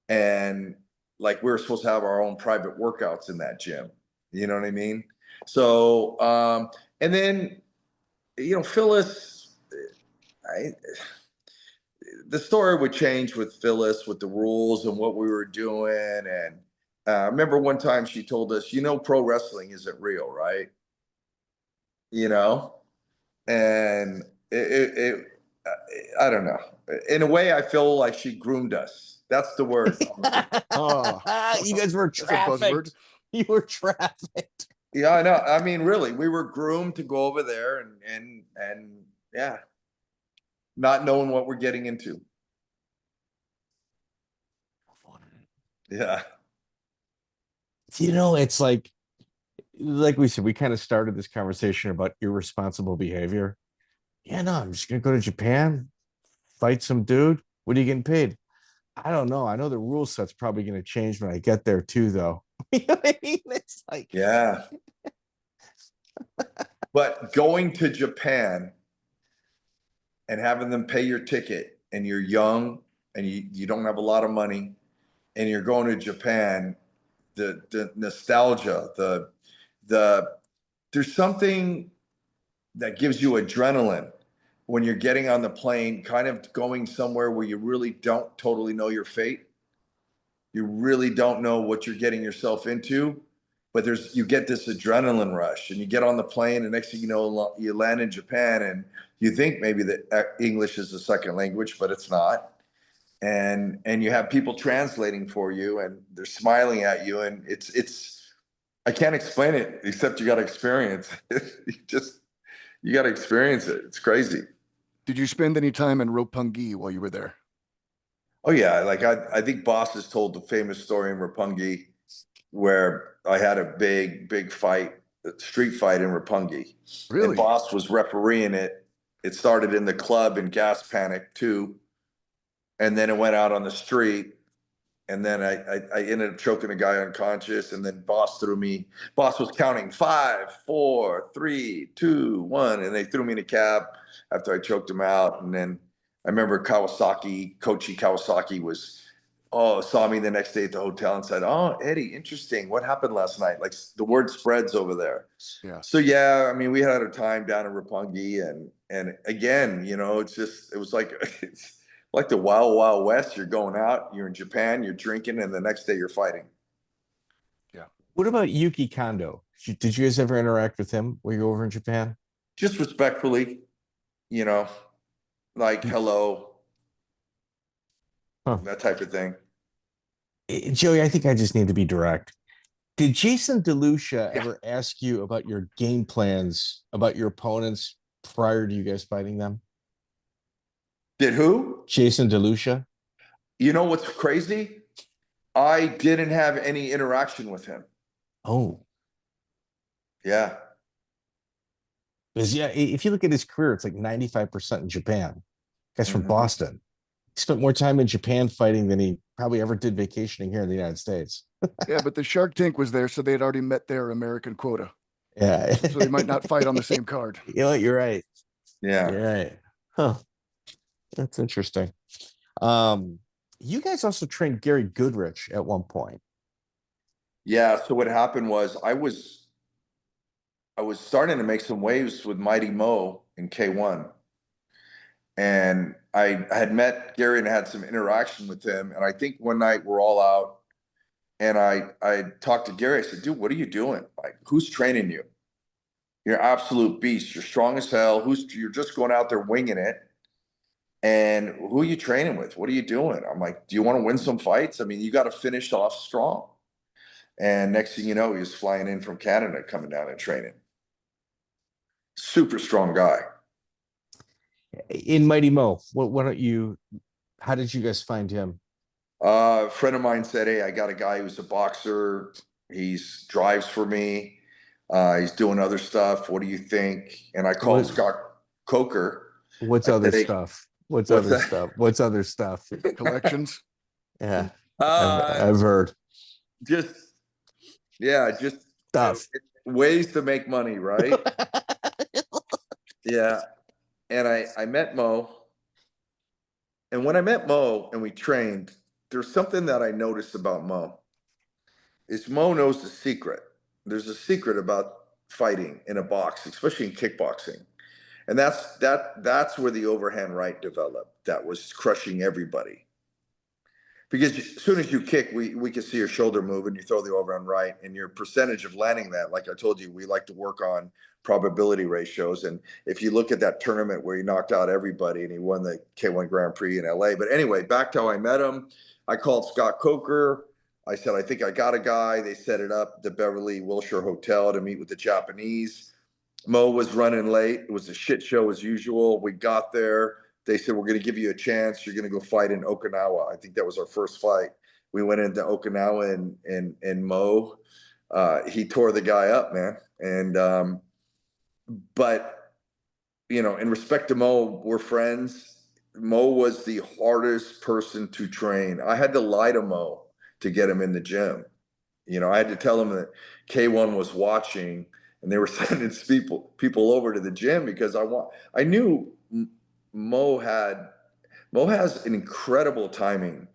and like we were supposed to have our own private workouts in that gym. You know what I mean? So, and then, you know, Phyllis, the story would change with Phyllis, with the rules and what we were doing. And I remember one time she told us, you know, pro wrestling isn't real, right? You know, and I don't know. In a way, I feel like she groomed us. That's the word. You guys were trafficked. You were trafficked. Yeah, I know. I mean, really, we were groomed to go over there and yeah, not knowing what we're getting into. Yeah. You know, it's like we said, we kind of started this conversation about irresponsible behavior. Yeah, no, I'm just gonna go to Japan, fight some dude. What are you getting paid? I don't know. I know the rule set's probably going to change when I get there too, though. You know what I mean? It's like, yeah. But going to Japan and having them pay your ticket, and you're young and you don't have a lot of money, and you're going to Japan, the nostalgia, there's something that gives you adrenaline when you're getting on the plane, kind of going somewhere where you really don't totally know your fate. You really don't know what you're getting yourself into, but you get this adrenaline rush, and you get on the plane, and next thing you know, you land in Japan, and you think maybe that English is a second language, but it's not. And you have people translating for you, and they're smiling at you, and it's I can't explain it except you got to experience it. You got to experience it. It's crazy. Did you spend any time in Roppongi while you were there? Oh yeah, like I think Boss has told the famous story in Roppongi where I had a big fight, a street fight in Roppongi. Really? And Boss was refereeing it. It started in the club in Gas Panic too, and then it went out on the street. And then I ended up choking a guy unconscious, and then Boss threw me. Boss was counting 5, 4, 3, 2, 1, and they threw me in a cab after I choked him out. And then I remember Koichi Kawasaki saw me the next day at the hotel and said, "Oh, Eddie, interesting. What happened last night?" Like the word spreads over there. Yeah. So yeah, I mean, we had our time down in Roppongi, and again, you know, it was like it's like the wild, wild west. You're going out, you're in Japan, you're drinking, and the next day you're fighting. Yeah. What about Yuki Kondo? Did you guys ever interact with him while you were over in Japan? Just respectfully, you know, like hello, that type of thing. Joey, I think I just need to be direct. Did Jason Delucia ever ask you about your game plans, about your opponents prior to you guys fighting them? Did who? Jason Delucia. You know what's crazy? I didn't have any interaction with him. Oh. Yeah. Because if you look at his career, it's like 95% in Japan. Guy's from Boston. He spent more time in Japan fighting than he probably ever did vacationing here in the United States. Yeah, but the Shark Tank was there, so they had already met their American quota. Yeah. So they might not fight on the same card. You know what? You're right. Yeah. You're right. Huh. That's interesting. You guys also trained Gary Goodridge at one point. Yeah. So what happened was I was starting to make some waves with Mighty Mo in K1. And I had met Gary and had some interaction with him. And I think one night we're all out and I talked to Gary. I said, dude, what are you doing? Like, who's training you? You're an absolute beast. You're strong as hell. You're just going out there winging it. And who are you training with? What are you doing? I'm like, do you want to win some fights? I mean, you got to finish off strong. And next thing you know, he was flying in from Canada, coming down and training. Super strong guy. In Mighty Mo, how did you guys find him? A friend of mine said, hey, I got a guy who's a boxer. He's drives for me. He's doing other stuff. What do you think? And I called Scott Coker. What's other stuff? What's other stuff? What's other stuff? Collections. Yeah. I've heard. Just Stuff. Ways to make money, right? Yeah. And I met Mo. And when I met Mo and we trained, there's something that I noticed about Mo. Is Mo knows the secret. There's a secret about fighting in a box, especially in kickboxing. And that's where the overhand right developed. That was crushing everybody. Because as soon as you kick, we can see your shoulder move and you throw the overhand right, and your percentage of landing that, like I told you, we like to work on probability ratios. And if you look at that tournament where he knocked out everybody and he won the K1 Grand Prix in LA. But anyway, back to how I met him. I called Scott Coker. I said, I think I got a guy. They set it up at the Beverly Wilshire Hotel to meet with the Japanese. Mo was running late. It was a shit show as usual. We got there. They said, we're going to give you a chance. You're going to go fight in Okinawa. I think that was our first fight. We went into Okinawa and Mo, he tore the guy up, man. And, but, you know, in respect to Mo, we're friends. Mo was the hardest person to train. I had to lie to Mo to get him in the gym. You know, I had to tell him that K1 was watching and they were sending people over to the gym because I knew Mo has an incredible timing.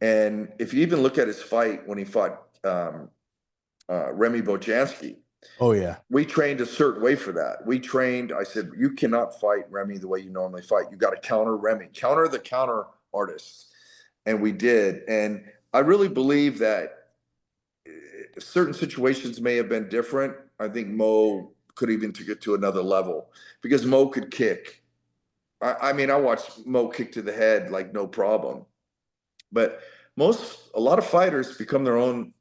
And if you even look at his fight when he fought Remy Bojanski, oh yeah, we trained a certain way for that. I said, you cannot fight Remy the way you normally fight. You got to counter Remy, counter the counter artists. And we did. And I really believe that certain situations may have been different. I think Mo could even take it to another level because Mo could kick. I mean, I watched Mo kick to the head like no problem. But a lot of fighters become their own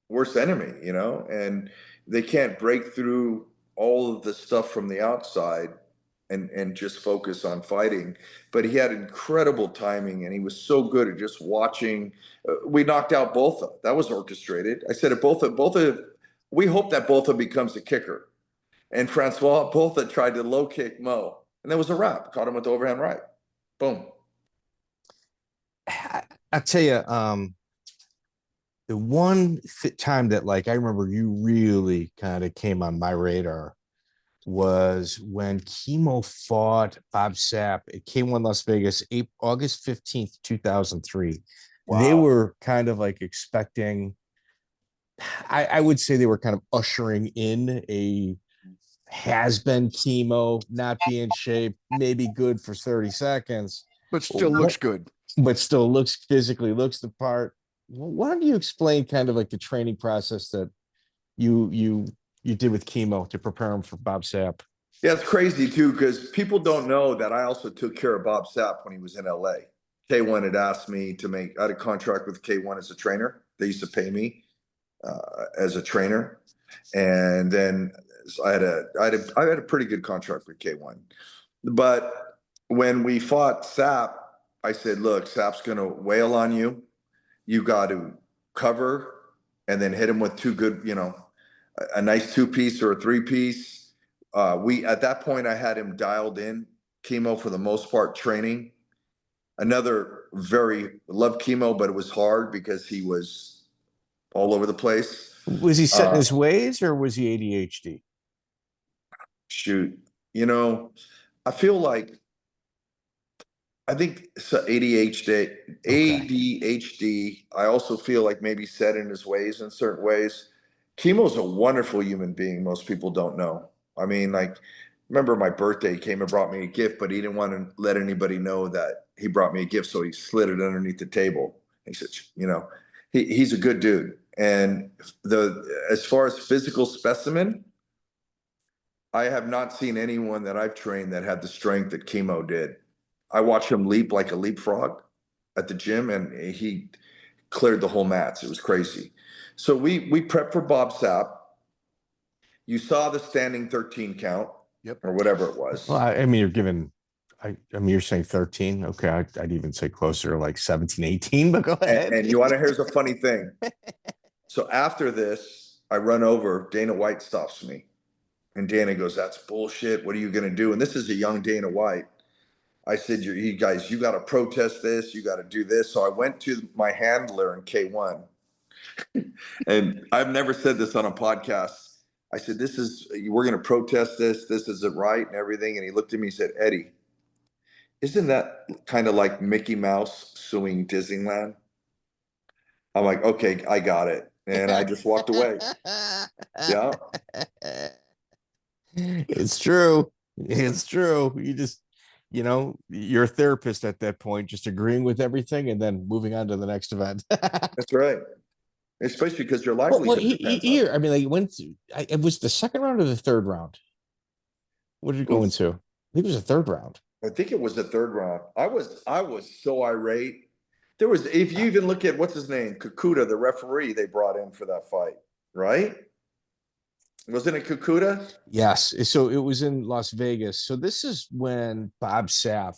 worst enemy, you know, and they can't break through all of the stuff from the outside and just focus on fighting. But he had incredible timing and he was so good at just watching. We knocked out Botha. That was orchestrated. I said, we hope that Botha becomes a kicker. And Francois Botha tried to low kick Mo. And that was a wrap. Caught him with the overhand right. Boom. I tell you, the one time that, like, I remember you really kind of came on my radar was when Kimo fought Bob Sapp at K1 Las Vegas, August 15th, 2003. Wow. They were kind of like expecting, I would say they were kind of ushering in a has-been Kimo, not be in shape, maybe good for 30 seconds. But still looks good. But still physically looks the part. Why don't you explain kind of like the training process that you did with Kimo to prepare him for Bob Sapp? Yeah, it's crazy too, because people don't know that I also took care of Bob Sapp when he was in LA. K1 had asked me I had a contract with K1 as a trainer. They used to pay me as a trainer. And then I had a pretty good contract with K1. But when we fought Sapp, I said, look, Sapp's going to wail on you. You got to cover and then hit him with two good, you know, a nice 2-piece or a 3-piece. At that point, I had him dialed in, Kimo, for the most part, training. Another very loved Kimo, but it was hard because he was all over the place. Was he set in his ways, or was he ADHD? Shoot, I feel like I think so ADHD. ADHD. I also feel like maybe set in his ways in certain ways. Kimo's a wonderful human being. Most people don't know. I mean, like, remember my birthday, he came and brought me a gift, but he didn't want to let anybody know that he brought me a gift, so he slid it underneath the table. He said, he's a good dude. And as far as physical specimen, I have not seen anyone that I've trained that had the strength that Kimo did. I watched him leap like a leapfrog at the gym, and he cleared the whole mats. It was crazy. So we prepped for Bob Sapp. You saw the standing 13 count, or whatever it was. Well, I mean, you're saying 13. Okay, I'd even say closer, like 17, 18. But go ahead. And here's a funny thing. So after this, I run over. Dana White stops me, and Dana goes, "That's bullshit. What are you going to do?" And this is a young Dana White. I said, you guys, you got to protest this. You got to do this. So I went to my handler in K1, and I've never said this on a podcast. I said, we're going to protest this. This isn't right and everything. And he looked at me and said, "Eddie, isn't that kind of like Mickey Mouse suing Disneyland?" I'm like, "Okay, I got it." And I just walked away. Yeah. It's true. It's true. You just, you're a therapist at that point, just agreeing with everything and then moving on to the next event. That's right. Especially because your livelihood depends on it. I mean, it was the second round or the third round? What did it go into? I think it was the third round. I think it was the third round. I was so irate. There was, if you even look at what's his name, Kakuta, the referee they brought in for that fight, right? Wasn't it Kakuta? Yes. So it was in Las Vegas. So this is when Bob Sapp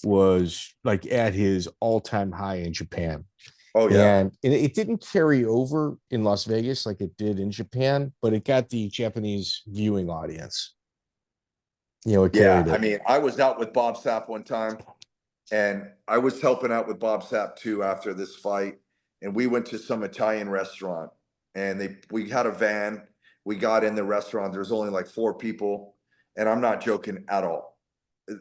was like at his all-time high in Japan. Oh, yeah. And it didn't carry over in Las Vegas like it did in Japan, but it got the Japanese viewing audience. It carried it. I mean, I was out with Bob Sapp one time, and I was helping out with Bob Sapp too after this fight. And we went to some Italian restaurant, and we had a van. We got in the restaurant. There was only like 4 people, and I'm not joking at all.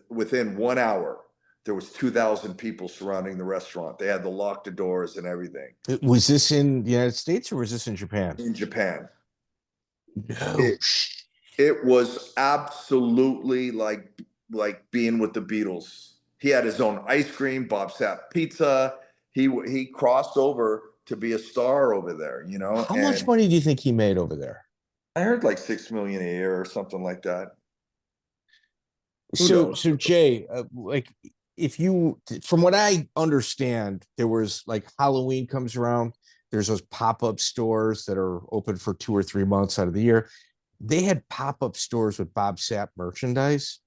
Within 1 hour, there was 2,000 people surrounding the restaurant. They had to lock the doors and everything. Was this in the United States or was this in Japan? In Japan. No. It was absolutely like being with the Beatles. He had his own ice cream, Bob Sapp pizza. He crossed over to be a star over there, How much money do you think he made over there? I heard like $6 million a year or something like that. So Jay, from what I understand, there was like Halloween comes around. There's those pop-up stores that are open for 2 or 3 months out of the year. They had pop-up stores with Bob Sapp merchandise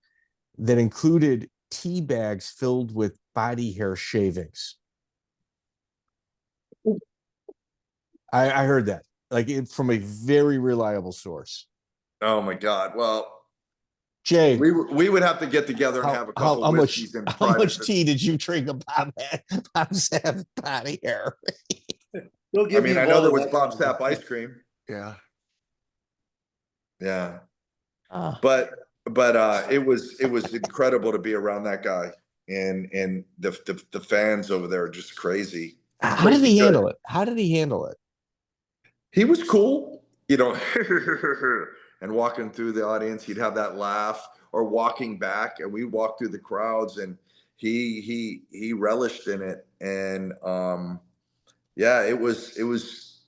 that included tea bags filled with body hair shavings. I heard that from a very reliable source. Oh my God. Well, Jay, we would have to get together and have a couple of whiskeys in private. How much tea did you drink of Bob Sapp body hair? I know there was Bob Sapp ice cream. Yeah. Yeah. But it was incredible to be around that guy, and the fans over there are just crazy. How did he handle it? He was cool, and walking through the audience, he'd have that laugh, or walking back, and we walked through the crowds, and he relished in it. And it was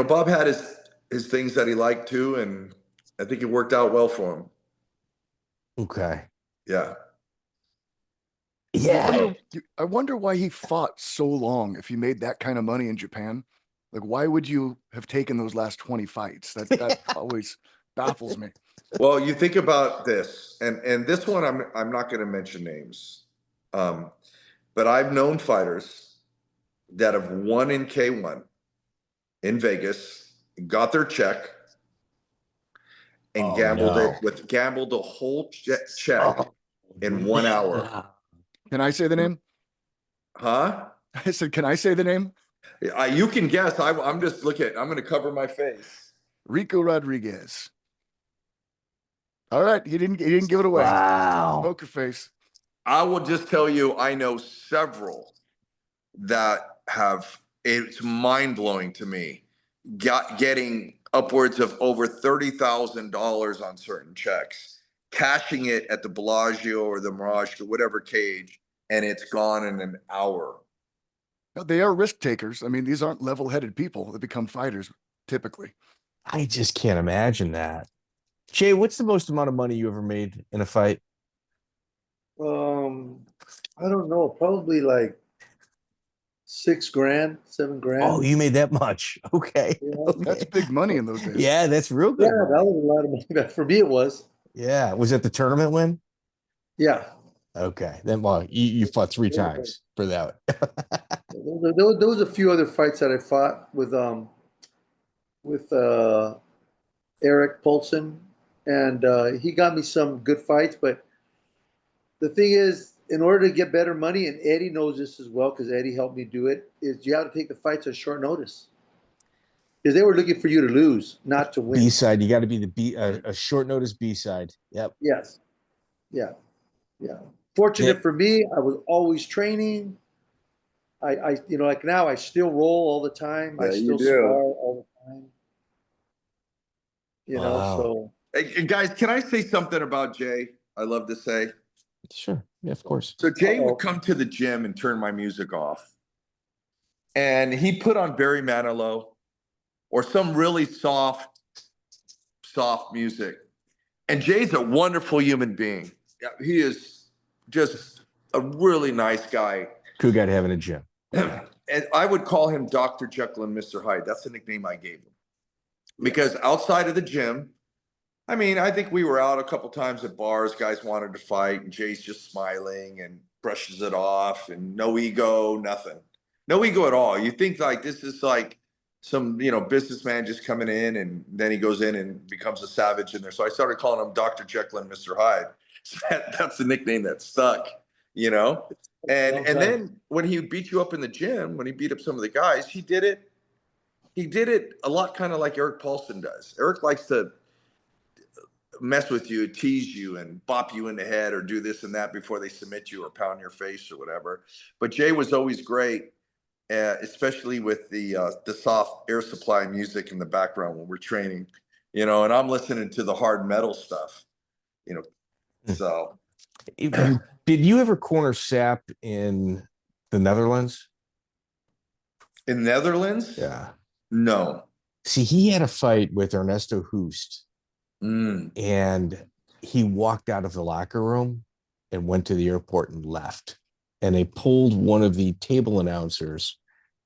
Bob had his things that he liked too, and I think it worked out well for him. Okay. Yeah. Yeah. I wonder why he fought so long if he made that kind of money in Japan. Like, why would you have taken those last 20 fights? That always baffles me. Well, you think about this, and this one I'm not going to mention names, but I've known fighters that have won in K1 in Vegas, got their check, and gambled the whole check in 1 hour. Can I say the name? Huh? I said, can I say the name? You can guess. I'm just looking. I'm going to cover my face. Rico Rodriguez. All right, he didn't give it away. Wow. Poker face. I will just tell you, I know several that have. It's mind blowing to me. Getting upwards of over $30,000 on certain checks, cashing it at the Bellagio or the Mirage or whatever cage, and it's gone in an hour. No, they are risk takers. I mean, these aren't level-headed people that become fighters typically. I just can't imagine that. Jay, what's the most amount of money you ever made in a fight? I don't know, probably like $6 grand, $7 grand. Oh, you made that much. Okay. Yeah. Okay. That's big money in those days. Yeah, that's real good. Yeah, that was a lot of money. For me, it was. Yeah. Was it the tournament win? Yeah. Okay. Then, well, you fought 3 times for that. There was a few other fights that I fought with Eric Paulson, and he got me some good fights. But the thing is, in order to get better money, and Eddie knows this as well because Eddie helped me do it, is you have to take the fights on short notice. Because they were looking for you to lose, not to win. B-side. You got to be a short notice B-side. Yep. Yes. Yeah. Yeah. Fortunate for me, I was always training. I like now I still roll all the time. Yeah, I still you do. spar all the time. Wow. So. Hey, guys, can I say something about Jay? I love to say. Sure. Yeah, of course. So Jay would come to the gym and turn my music off. And he put on Barry Manilow or some really soft music. And Jay's a wonderful human being. Yeah, he is just a really nice guy. Cool guy to have in a gym. And I would call him Dr. Jekyll and Mr. Hyde. That's the nickname I gave him. Because outside of the gym, I mean, I think we were out a couple times at bars. Guys wanted to fight, and Jay's just smiling and brushes it off, and no ego, nothing. No ego at all. You think like this is like some, businessman just coming in, and then he goes in and becomes a savage in there. So I started calling him Dr. Jekyll and Mr. Hyde. So that's the nickname that stuck, And then when he would beat you up in the gym, when he beat up some of the guys, he did it a lot kind of like Eric Paulson does. Eric likes to mess with you, tease you, and bop you in the head or do this and that before they submit you or pound your face or whatever. But Jay was always great, especially with the soft air supply music in the background when we're training, and I'm listening to the hard metal stuff, so. Did you ever corner Sapp in the Netherlands? In Netherlands? Yeah. No. See, he had a fight with Ernesto Hoost. And he walked out of the locker room and went to the airport and left. And they pulled one of the table announcers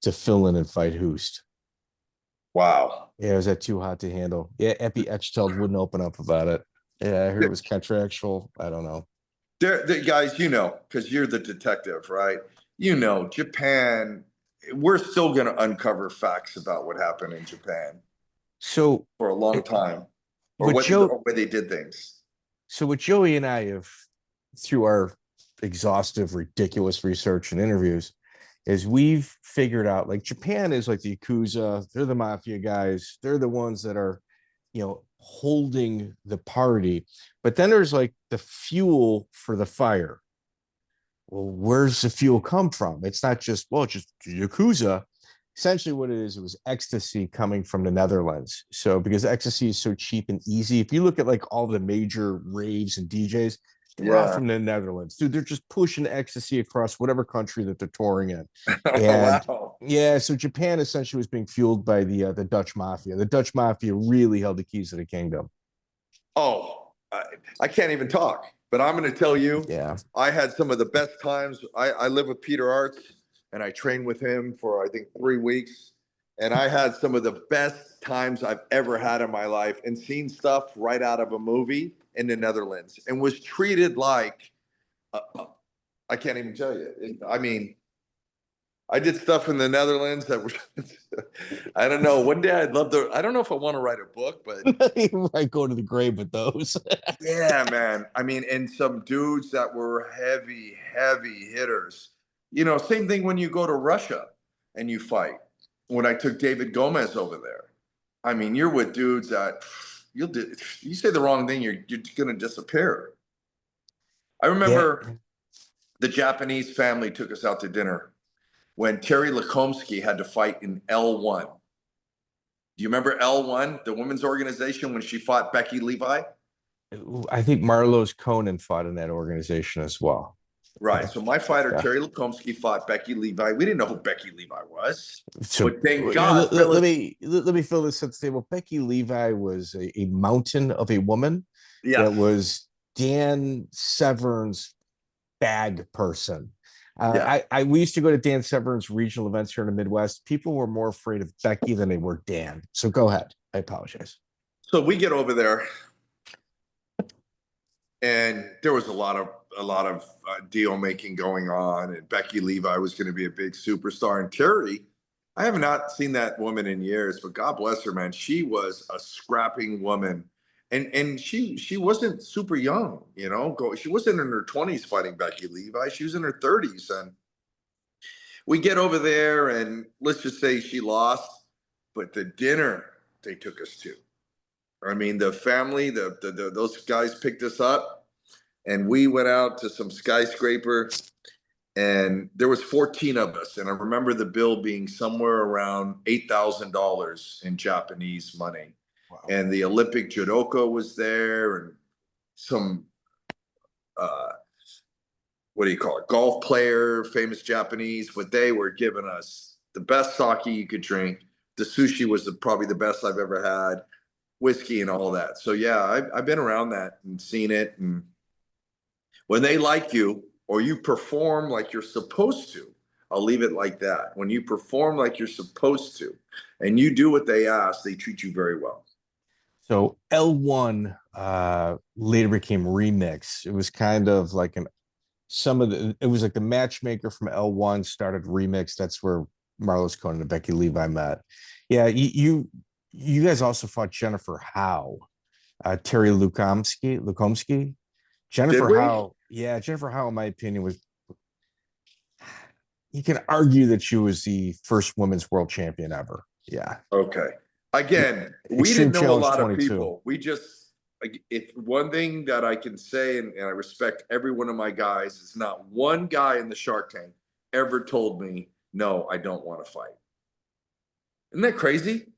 to fill in and fight Hoost. Wow. Yeah, was that too hot to handle? Yeah, Epi Echteld wouldn't open up about it. Yeah, I heard it was contractual. I don't know. Guys, because you're the detective, right? Japan, we're still going to uncover facts about what happened in Japan. So for a long time. Or where they did things. So what Joey and I have, through our exhaustive, ridiculous research and interviews, is we've figured out like Japan is like the Yakuza. They're the mafia guys. They're the ones that are, holding the party. But then there's like the fuel for the fire. Well, where's the fuel come from? It's not just Yakuza. Essentially what it is, it was ecstasy coming from the Netherlands. So because ecstasy is so cheap and easy, if you look at like all the major raves and DJs, they're all from the Netherlands. Dude, they're just pushing ecstasy across whatever country that they're touring in. And yeah, so Japan essentially was being fueled by the Dutch mafia. The Dutch mafia really held the keys to the kingdom. Oh, I can't even talk, but I'm going to tell you, I had some of the best times. I live with Peter Arts. And I trained with him for, I think, 3 weeks. And I had some of the best times I've ever had in my life and seen stuff right out of a movie in the Netherlands and was treated like, I can't even tell you. I I did stuff in the Netherlands that were, I don't know. One day I'd love to, I don't know if I want to write a book, but You might go to the grave with those. yeah, man. I mean, and some dudes that were heavy, heavy hitters. You know, same thing when you go to Russia and you fight. When I took David Gomez over there, I mean, you're with dudes that you say the wrong thing, you're going to disappear. I remember the Japanese family took us out to dinner when Terry Lekomsky had to fight in L1. Do you remember L1, the women's organization, when she fought Becky Levi? I think Marlos Conan fought in that organization as well. Right. So my fighter, Terry Lekomsky, fought Becky Levi. We didn't know who Becky Levi was. So but thank God. Let me fill this at the table. Becky Levi was a mountain of a woman. Yeah. That was Dan Severn's bag person. We used to go to Dan Severn's regional events here in the Midwest. People were more afraid of Becky than they were Dan. So go ahead. I apologize. So we get over there, and there was a lot of deal making going on, and Becky Levi was going to be a big superstar. And Terry, I have not seen that woman in years, but God bless her, man. She was a scrapping woman. And she wasn't super young, you know. She wasn't in her 20s fighting Becky Levi. She was in her 30s. And we get over there, and let's just say she lost. But the dinner they took us to, I mean, the family, those guys picked us up, and we went out to some skyscraper, and there was 14 of us. And I remember the bill being somewhere around $8,000 in Japanese money. Wow. And the Olympic judoka was there, and some, what do you call it? Golf player, famous Japanese, but they were giving us the best sake you could drink. The sushi was probably the best I've ever had, whiskey and all that. So yeah, I've been around that and seen it. And when they like you, or you perform like you're supposed to, I'll leave it like that. When you perform like you're supposed to, and you do what they ask, they treat you very well. So L1 later became Remix. It was kind of like it was like the matchmaker from L1 started Remix. That's where Marlos Conan and Becky Levi met. Yeah, you guys also fought Jennifer Howe, Terry Lekomsky. Jennifer Howe, Jennifer Howe, in my opinion, was, you can argue that she was the first women's world champion ever. Yeah. Okay. Again, we didn't know a lot of people. We just, if one thing that I can say, and I respect every one of my guys, is not one guy in the Shark Tank ever told me, no, I don't want to fight. Isn't that crazy?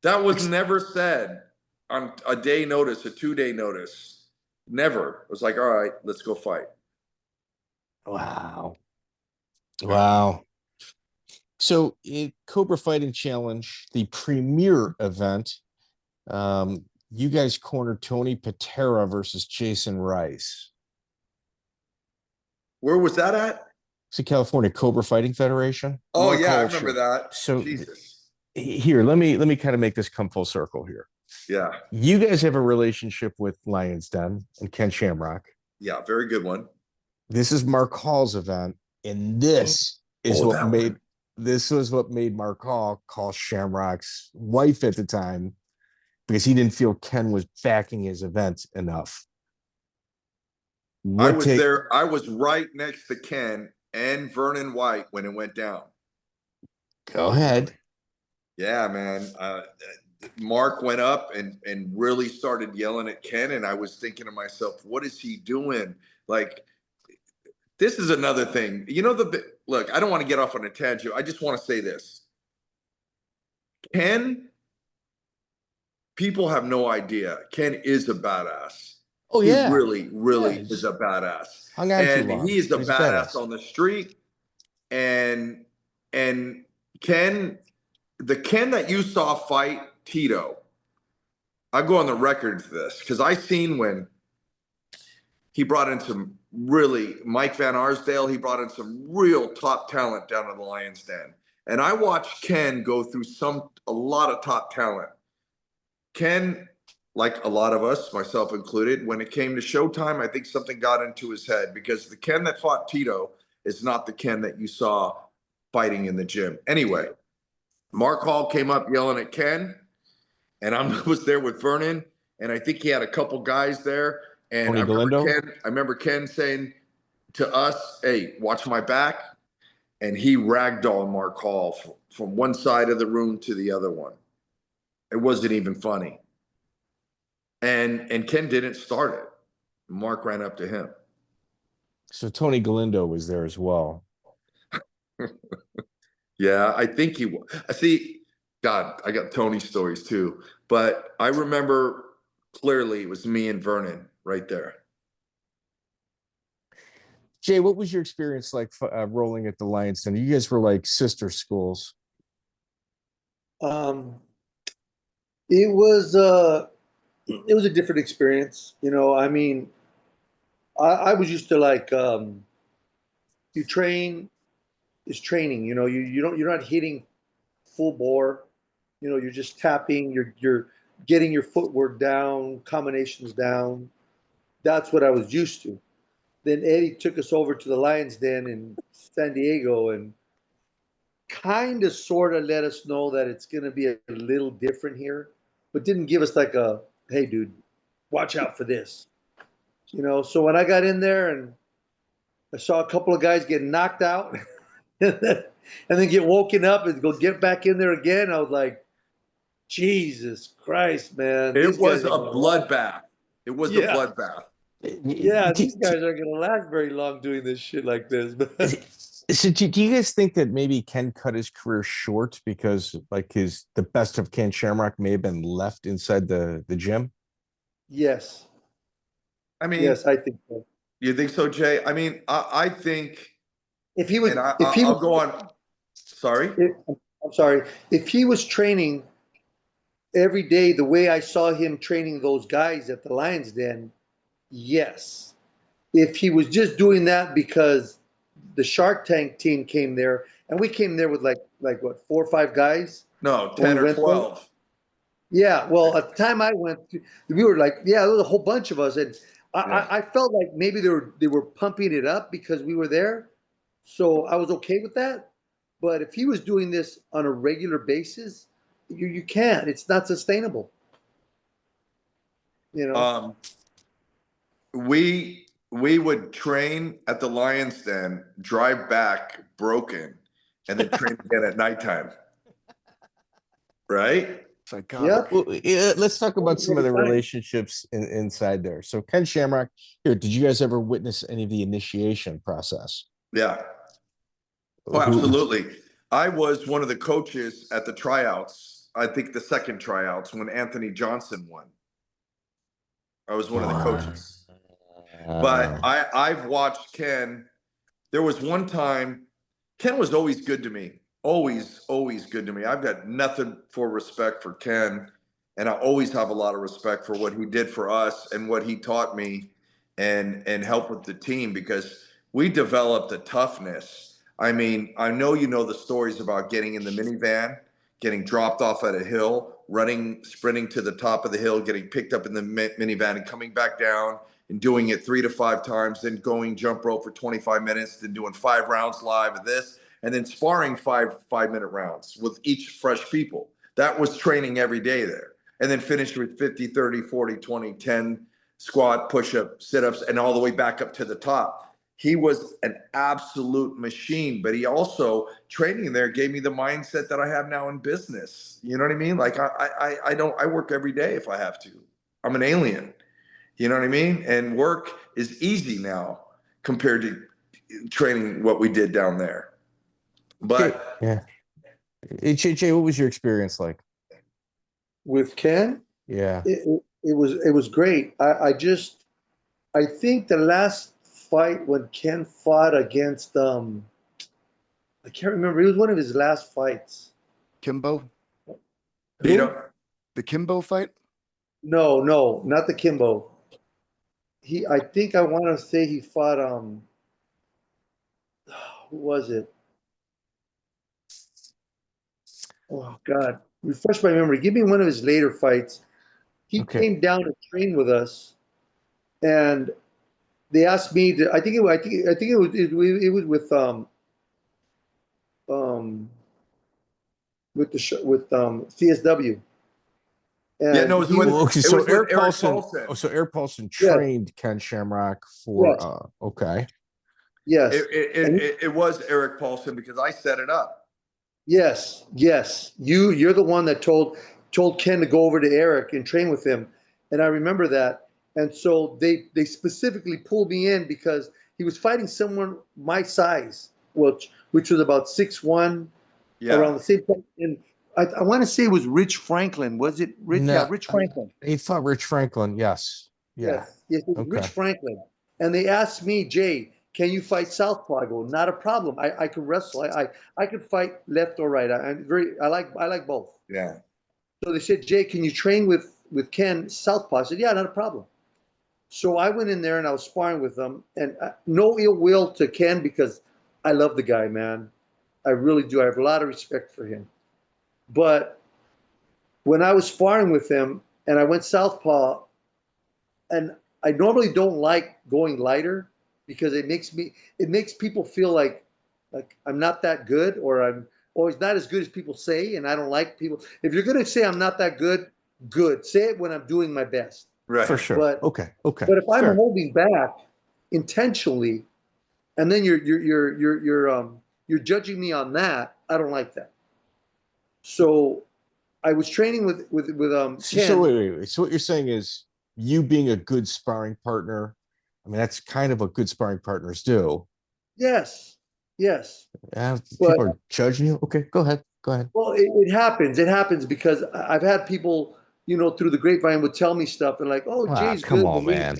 That was never said on a day notice, a 2-day notice. Never. It was like, all right, let's go fight. Wow. Wow. So Cobra Fighting Challenge, the premier event, you guys cornered Tony Patera versus Jason Rice. Where was that at? It's in California, Cobra Fighting Federation. Oh, yeah, I remember that. So Jesus. Here, let me kind of make this come full circle here. Yeah. You guys have a relationship with Lion's Den and Ken Shamrock. Yeah, very good one. This is Mark Hall's event, and this was what made Mark Hall call Shamrock's wife at the time, because he didn't feel Ken was backing his event enough. I was there. I was right next to Ken and Vernon White when it went down. Go ahead. Yeah, man. Mark went up and really started yelling at Ken, and I was thinking to myself, what is he doing? Like, this is another thing. You know, look, I don't want to get off on a tangent. I just want to say this. Ken, people have no idea. Ken is a badass. Oh, yeah. He really is a badass. And he is a badass on the street. And Ken, the Ken that you saw fight Tito, I go on the record for this, because I seen when he brought in some Mike Van Arsdale, he brought in some real top talent down to the Lions Den. And I watched Ken go through a lot of top talent. Ken, like a lot of us, myself included, when it came to showtime, I think something got into his head, because the Ken that fought Tito is not the Ken that you saw fighting in the gym. Anyway, Mark Hall came up yelling at Ken, and I was there with Vernon, and I think he had a couple guys there. And Tony Galindo? I remember Ken saying to us, "Hey, watch my back." And he ragdolled Mark Hall from one side of the room to the other one. It wasn't even funny. And Ken didn't start it. Mark ran up to him. So Tony Galindo was there as well. Yeah, I think he was. See, God, I got Tony stories too. But I remember clearly it was me and Vernon right there. Jay, what was your experience like rolling at the Lions Den? You guys were like sister schools. It was a different experience. You know, I mean, I was used to like you train is training. You know, you're not hitting full bore. You know, you're just tapping. You're getting your footwork down, combinations down. That's what I was used to. Then Eddie took us over to the Lions Den in San Diego and kind of sort of let us know that it's going to be a little different here, but didn't give us like a, hey, dude, watch out for this. You know, so when I got in there and I saw a couple of guys get knocked out and then get woken up and go get back in there again, I was like, Jesus Christ, man. It was a bloodbath. It was a bloodbath. Yeah, these guys aren't going to last very long doing this shit like this. So do you guys think that maybe Ken cut his career short because like the best of Ken Shamrock may have been left inside the gym? Yes. I mean, yes, I think so. You think so, Jay? I mean, I think if he was, I'll go on. Sorry? I'm sorry. If he was training every day the way I saw him training those guys at the Lions Den, yes. If he was just doing that because the Shark Tank team came there, and we came there with like what, 4 or 5 guys? No, 10 or 12. Yeah, well, at the time I went, we were like, yeah, there was a whole bunch of us, and I felt like maybe they were pumping it up because we were there, so I was okay with that. But if he was doing this on a regular basis, you can't. It's not sustainable. You know. We would train at the Lions Den, drive back broken, and then train again at nighttime. Right? Yeah. Well, let's talk about some of the relationships inside there. So Ken Shamrock, here, did you guys ever witness any of the initiation process? Yeah. Oh, absolutely. I was one of the coaches at the tryouts. I think the second tryouts when Anthony Johnson won. I was one of the coaches. But I've watched Ken. There was one time, Ken was always good to me. Always, always good to me. I've got nothing for respect for Ken. And I always have a lot of respect for what he did for us and what he taught me and helped with the team because we developed a toughness. I mean, I know you know the stories about getting in the minivan, getting dropped off at a hill, running, sprinting to the top of the hill, getting picked up in the minivan and coming back down and doing it 3 to 5 times, then going jump rope for 25 minutes, then doing 5 rounds live of this, and then sparring 5-minute rounds with each fresh people. That was training every day there. And then finished with 50, 30, 40, 20, 10 squat, push-up, sit-ups, and all the way back up to the top. He was an absolute machine, but he also, training there, gave me the mindset that I have now in business. You know what I mean? Like I work every day if I have to. I'm an alien. You know what I mean? And work is easy now compared to training what we did down there. But yeah. Jay, what was your experience like? With Ken? Yeah. It was great. I think the last fight when Ken fought against I can't remember. It was one of his last fights. Kimbo? The Kimbo fight? No, not the Kimbo. I think I want to say he fought who was it? Oh God. Refresh my memory. Give me one of his later fights. He came down to train with us, and they asked me to. I think it was with CSW. And Yeah, no, it was with, Okay, it so was with Eric Eric Paulson. Paulson. Oh, so Eric Paulson Yes. trained Ken Shamrock for. Yes. Okay. Yes. It was Eric Paulson because I set it up. Yes. You're the one that told Ken to go over to Eric and train with him, and I remember that. And so they specifically pulled me in because he was fighting someone my size, which was about 6'1", around the same time. And I want to say it was Rich Franklin. Was it Rich? No, Yeah, Rich Franklin. He fought Rich Franklin. Yes. Yeah. Yes, it was Rich Franklin. And they asked me, Jay, can you fight southpaw? I go, not a problem. I could wrestle. I could fight left or right. I like both. Yeah. So they said, Jay, can you train with Ken southpaw? I said, yeah, not a problem. So I went in there and I was sparring with them, and no ill will to Ken because I love the guy, man. I really do. I have a lot of respect for him. But when I was sparring with him and I went southpaw, and I normally don't like going lighter because it makes people feel like I'm not that good, or I'm always not as good as people say, and I don't like people. If you're gonna say I'm not that good, say it when I'm doing my best. Right. For sure. But, Okay. But if I'm holding back intentionally, and then you're judging me on that, I don't like that. So I was training with Ken. So wait. So what you're saying is you being a good sparring partner. I mean, that's kind of what good sparring partners do. Yes. People are judging you. Okay, go ahead. Well, it happens. It happens because I've had people, through the grapevine would tell me stuff and like, oh, Jay's come good. on, man.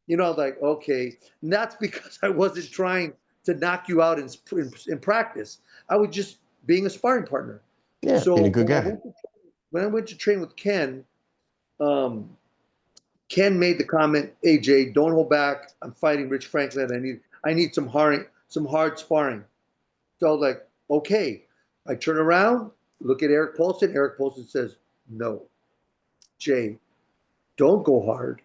Like, okay. And that's because I wasn't trying to knock you out in practice. I was just being a sparring partner. Yeah, so being a good guy. When I went to train with Ken, Ken made the comment, hey, Jay, don't hold back. I'm fighting Rich Franklin. I need some hard sparring. So I was like, okay. I turn around, look at Eric Paulson. Eric Paulson says, no, Jay, don't go hard.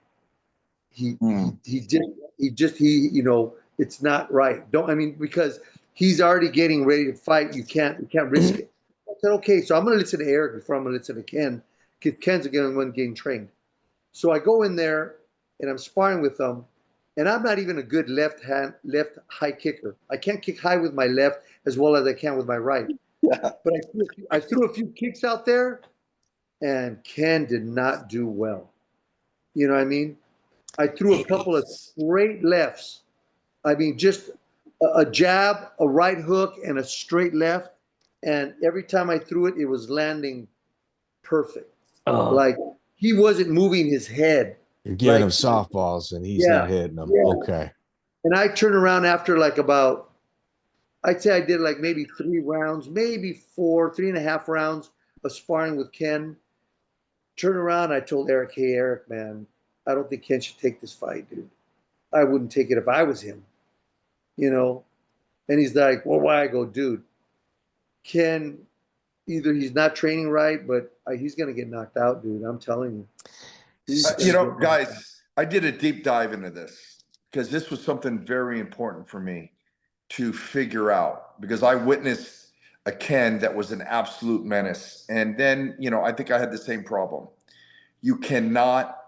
It's not right. Because he's already getting ready to fight. You can't risk it. I said, okay, so I'm going to listen to Eric before I'm going to listen to Ken, because Ken's the one getting trained. So I go in there and I'm sparring with them, and I'm not even a good left high kicker. I can't kick high with my left as well as I can with my right. Yeah. But I threw a few kicks out there, and Ken did not do well. You know what I mean? I threw a couple of straight lefts. Just a jab, a right hook, and a straight left. And every time I threw it, it was landing perfect. Like he wasn't moving his head. You're giving him softballs, and he's not hitting them. Yeah. Okay. And I turned around after I'd say I did maybe 3 rounds, maybe 3.5 rounds of sparring with Ken. Turn around, I told Eric, hey, Eric, man, I don't think Ken should take this fight, dude. I wouldn't take it if I was him, And he's like, well, why? I go, dude, Ken, either he's not training right, but he's going to get knocked out, dude. I'm telling you. Guys, I did a deep dive into this because this was something very important for me to figure out, because I witnessed a Ken that was an absolute menace. And then, I think I had the same problem. You cannot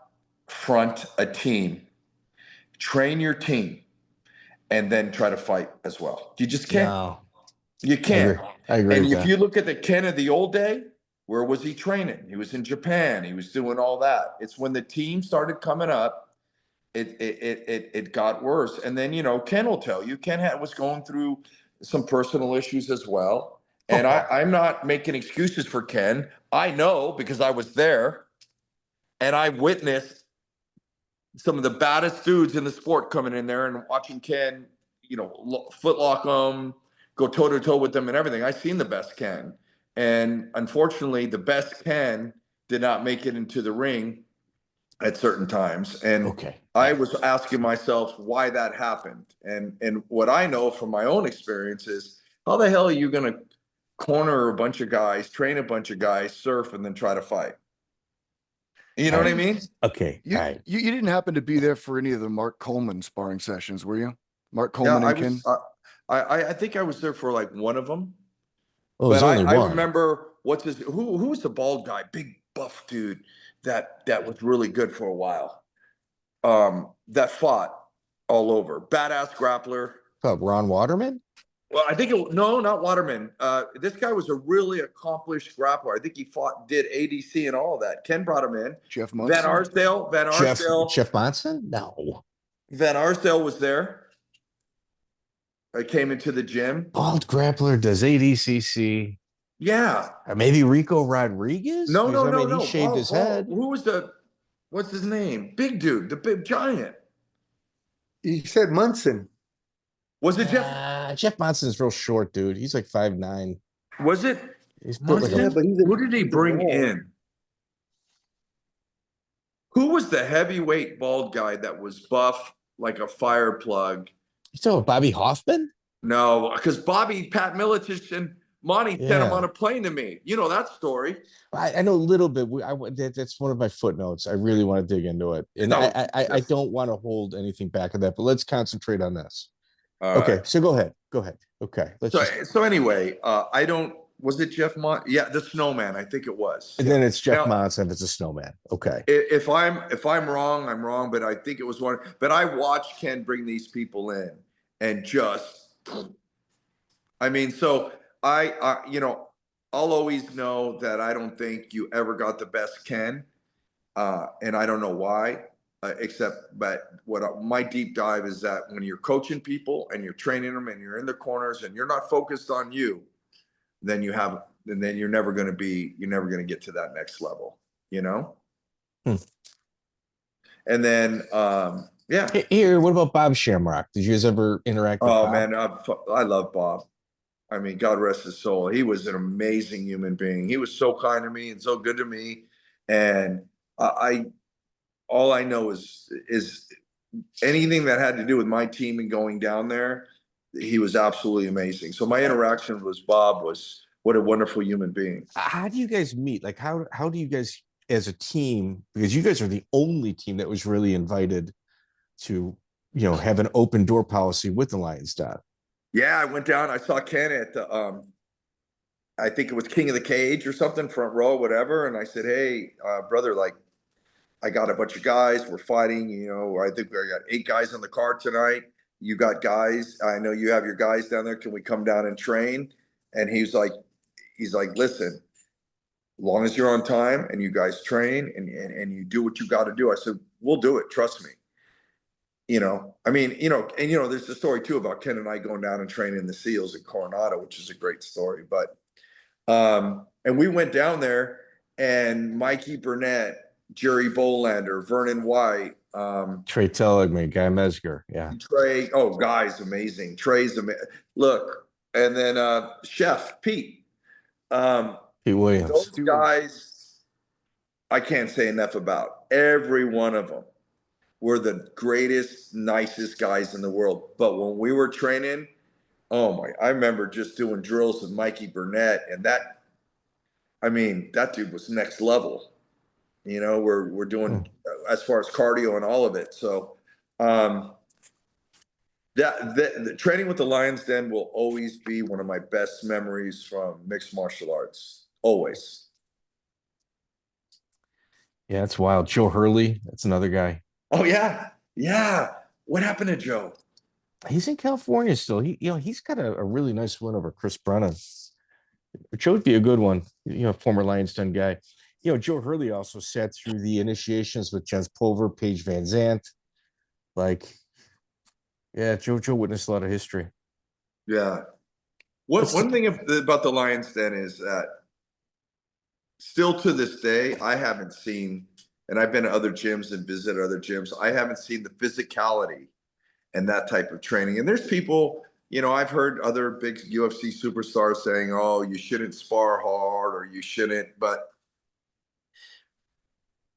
front a team, train your team, and then try to fight as well. You just can't. No. You can't. I agree. And if you look at the Ken of the old day, where was he training? He was in Japan. He was doing all that. It's when the team started coming up, it got worse. And then, Ken will tell you, Ken was going through some personal issues as well. And I'm not making excuses for Ken. I know because I was there and I witnessed some of the baddest dudes in the sport coming in there and watching Ken, footlock them, go toe to toe with them and everything. I seen the best Ken. And unfortunately, the best Ken did not make it into the ring at certain times. And I was asking myself why that happened. And what I know from my own experience is, how the hell are you going to corner a bunch of guys, train a bunch of guys, surf, and then try to fight? You know what I mean? Okay. You didn't happen to be there for any of the Mark Coleman sparring sessions, were you? Mark Coleman and Ken? I think I was there for one of them. Oh, there's only I one. remember who was the bald guy, big buff dude that was really good for a while. That fought all over. Badass grappler. Oh, Ron Waterman? Well, I think no, not Waterman. This guy was a really accomplished grappler. I think he did ADC and all of that. Ken brought him in. Jeff Munson? Van Arsdale. Jeff Monson? No. Van Arsdale was there. I came into the gym. Bald grappler does ADCC. Yeah. Maybe Rico Rodriguez? No. He shaved his head. Who was what's his name? Big dude, the big giant. He said Munson. Was it Jeff? Jeff Monson's real short, dude. He's like 5'9". Was it? He's built like Yeah, but Who did he bring in? Who was the heavyweight bald guy that was buff like a fire plug? You talking about Bobby Hoffman? No, because Pat Miletich and Monty sent him on a plane to me. You know that story. I know a little bit. That's one of my footnotes. I really want to dig into it. And I don't want to hold anything back of that, but let's concentrate on this. Okay, so go ahead. Okay. So anyway, was it Jeff Yeah, the snowman, I think it was. And then it's Jeff Monson if it's a snowman. Okay. If I'm wrong, I'm wrong, but I think it was one. But I watched Ken bring these people in and just, I mean, so I'll always know that I don't think you ever got the best Ken. And I don't know why. But my deep dive is that when you're coaching people and you're training them and you're in the corners and you're not focused on you, then you're never going to get to that next level, you know? And then, Here, what about Bob Shamrock? Did you guys ever interact with Bob? Man, I love Bob. I mean, God rest his soul. He was an amazing human being. He was so kind to me and so good to me. And all I know is anything that had to do with my team and going down there, he was absolutely amazing. So my interaction with Bob was what a wonderful human being. How do you guys meet? Like, how do you guys as a team, because you guys are the only team that was really invited to, have an open door policy with the Lions Den? Yeah, I went down. I saw Ken at the, I think it was King of the Cage or something, front row, whatever. And I said, hey, brother, like, I got a bunch of guys. We're fighting. I think I got 8 guys on the card tonight. You got guys. I know you have your guys down there. Can we come down and train? And he's like, listen, as long as you're on time and you guys train and you do what you got to do. I said, we'll do it. Trust me. There's the story too about Ken and I going down and training in the SEALs in Coronado, which is a great story. But, and we went down there and Mikey Burnett, Jerry Bolander, Vernon White, Trey Telligman, Guy Mesger. Yeah. Trey. Oh, Guy's amazing. Trey's amazing. Look, and then Chef Pete. Pete Williams. Those guys, I can't say enough about. Every one of them were the greatest, nicest guys in the world. But when we were training, I remember just doing drills with Mikey Burnett, and that dude was next level. We're doing as far as cardio and all of it. So the training with the Lions Den will always be one of my best memories from mixed martial arts. Always. Yeah, it's wild. Joe Hurley, that's another guy. Oh yeah. Yeah. What happened to Joe? He's in California still. He's got a really nice win over Chris Brennan. Joe would be a good one. Former Lions Den guy. Joe Hurley also sat through the initiations with Jens Pulver, Paige Van Zandt. Joe witnessed a lot of history. Yeah. One thing about the Lions Den is that still to this day, I haven't seen, and I've been to other gyms and visited other gyms, I haven't seen the physicality and that type of training. And there's people, I've heard other big UFC superstars saying, oh, you shouldn't spar hard or you shouldn't, but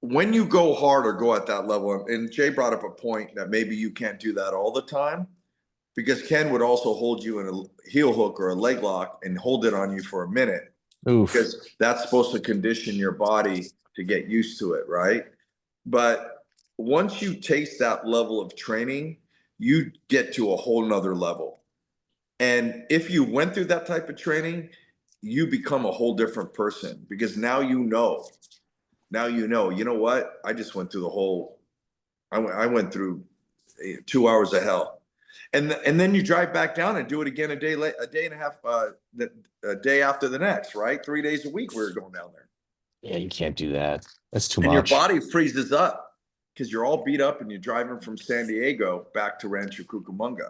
when you go hard or go at that level, and Jay brought up a point that maybe you can't do that all the time, because Ken would also hold you in a heel hook or a leg lock and hold it on you for a minute. Oof. Because that's supposed to condition your body to get used to it, right? But once you taste that level of training, you get to a whole nother level. And if you went through that type of training, you become a whole different person because now you know. You know what? I just went through the whole. I went through 2 hours of hell, and then you drive back down and do it again a day and a half, a day after the next, right? 3 days a week we were going down there. Yeah, you can't do that. That's too And much. your body freezes up because you're all beat up and you're driving from San Diego back to Rancho Cucamonga,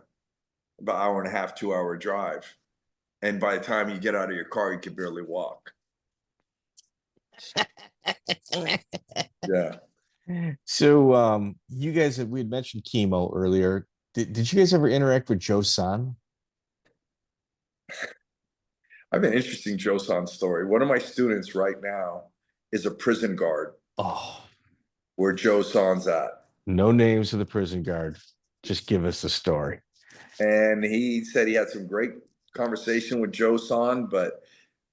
about an hour and a half, 2 hour drive. And by the time you get out of your car, you can barely walk. Yeah. So you guys we had mentioned Kimo earlier. Did you guys ever interact with Joe San? I have an interesting Joe San story. One of my students right now is a prison guard. Oh, where Joe San's at. No names of the prison guard. Just give us the story. And he said he had some great conversation with Joe San, but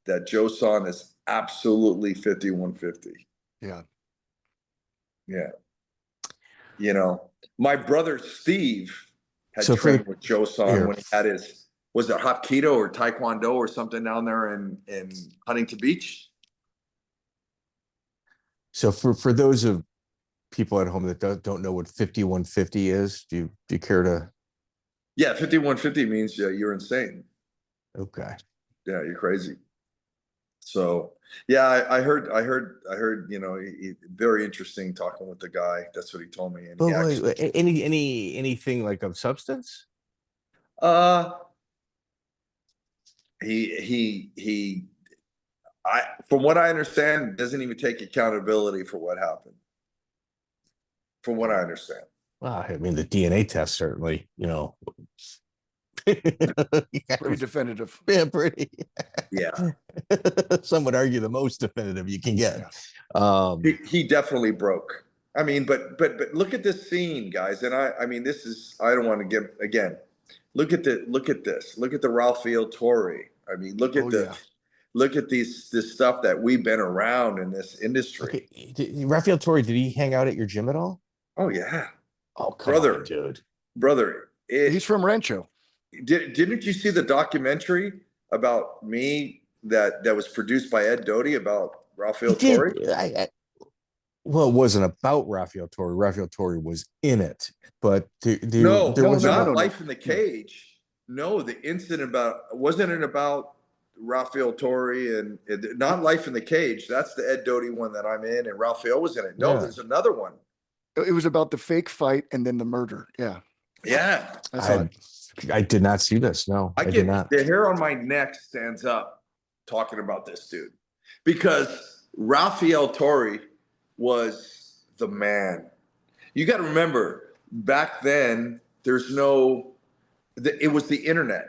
that Joe San is absolutely 5150. Yeah. Yeah. You know, my brother Steve had trained with Joe San when he had his, was it Hapkido or Taekwondo or something down there in Huntington Beach? So for those of people at home that don't know what 5150 is, do you care to? Yeah, 5150 means you're insane. Okay. Yeah, you're crazy. So yeah, I heard, you know, very interesting talking with the guy. That's what he told me. And but anything like of substance? He from what I understand, doesn't even take accountability for what happened. From what I understand. Well, I mean, the DNA test certainly, you know. Pretty definitive. Yeah, pretty. Yeah. Some would argue the most definitive you can get. He definitely broke. I mean, but look at this scene, guys. And I mean, this is, I don't want to get, again, look at this. Look at the Rafiel Torre. I mean, look at this stuff that we've been around in this industry. Okay. Rafiel Torre, did he hang out at your gym at all? Oh yeah. Oh, come on, dude. Brother. He's from Rancho. Didn't you see the documentary about me that was produced by Ed Doty about Rafiel Torre? Well, it wasn't about Rafiel Torre. Rafiel Torre was in it, but there was not Life in the Cage. No, the incident wasn't it about Rafiel Torre and not Life in the Cage. That's the Ed Doty one that I'm in, and Rafiel was in it. No, there's another one. It was about the fake fight and then the murder. Yeah. Yeah. I did not see this. No, I did not. The hair on my neck stands up talking about this dude because Rafiel Torre was the man. You got to remember back then, it was the internet.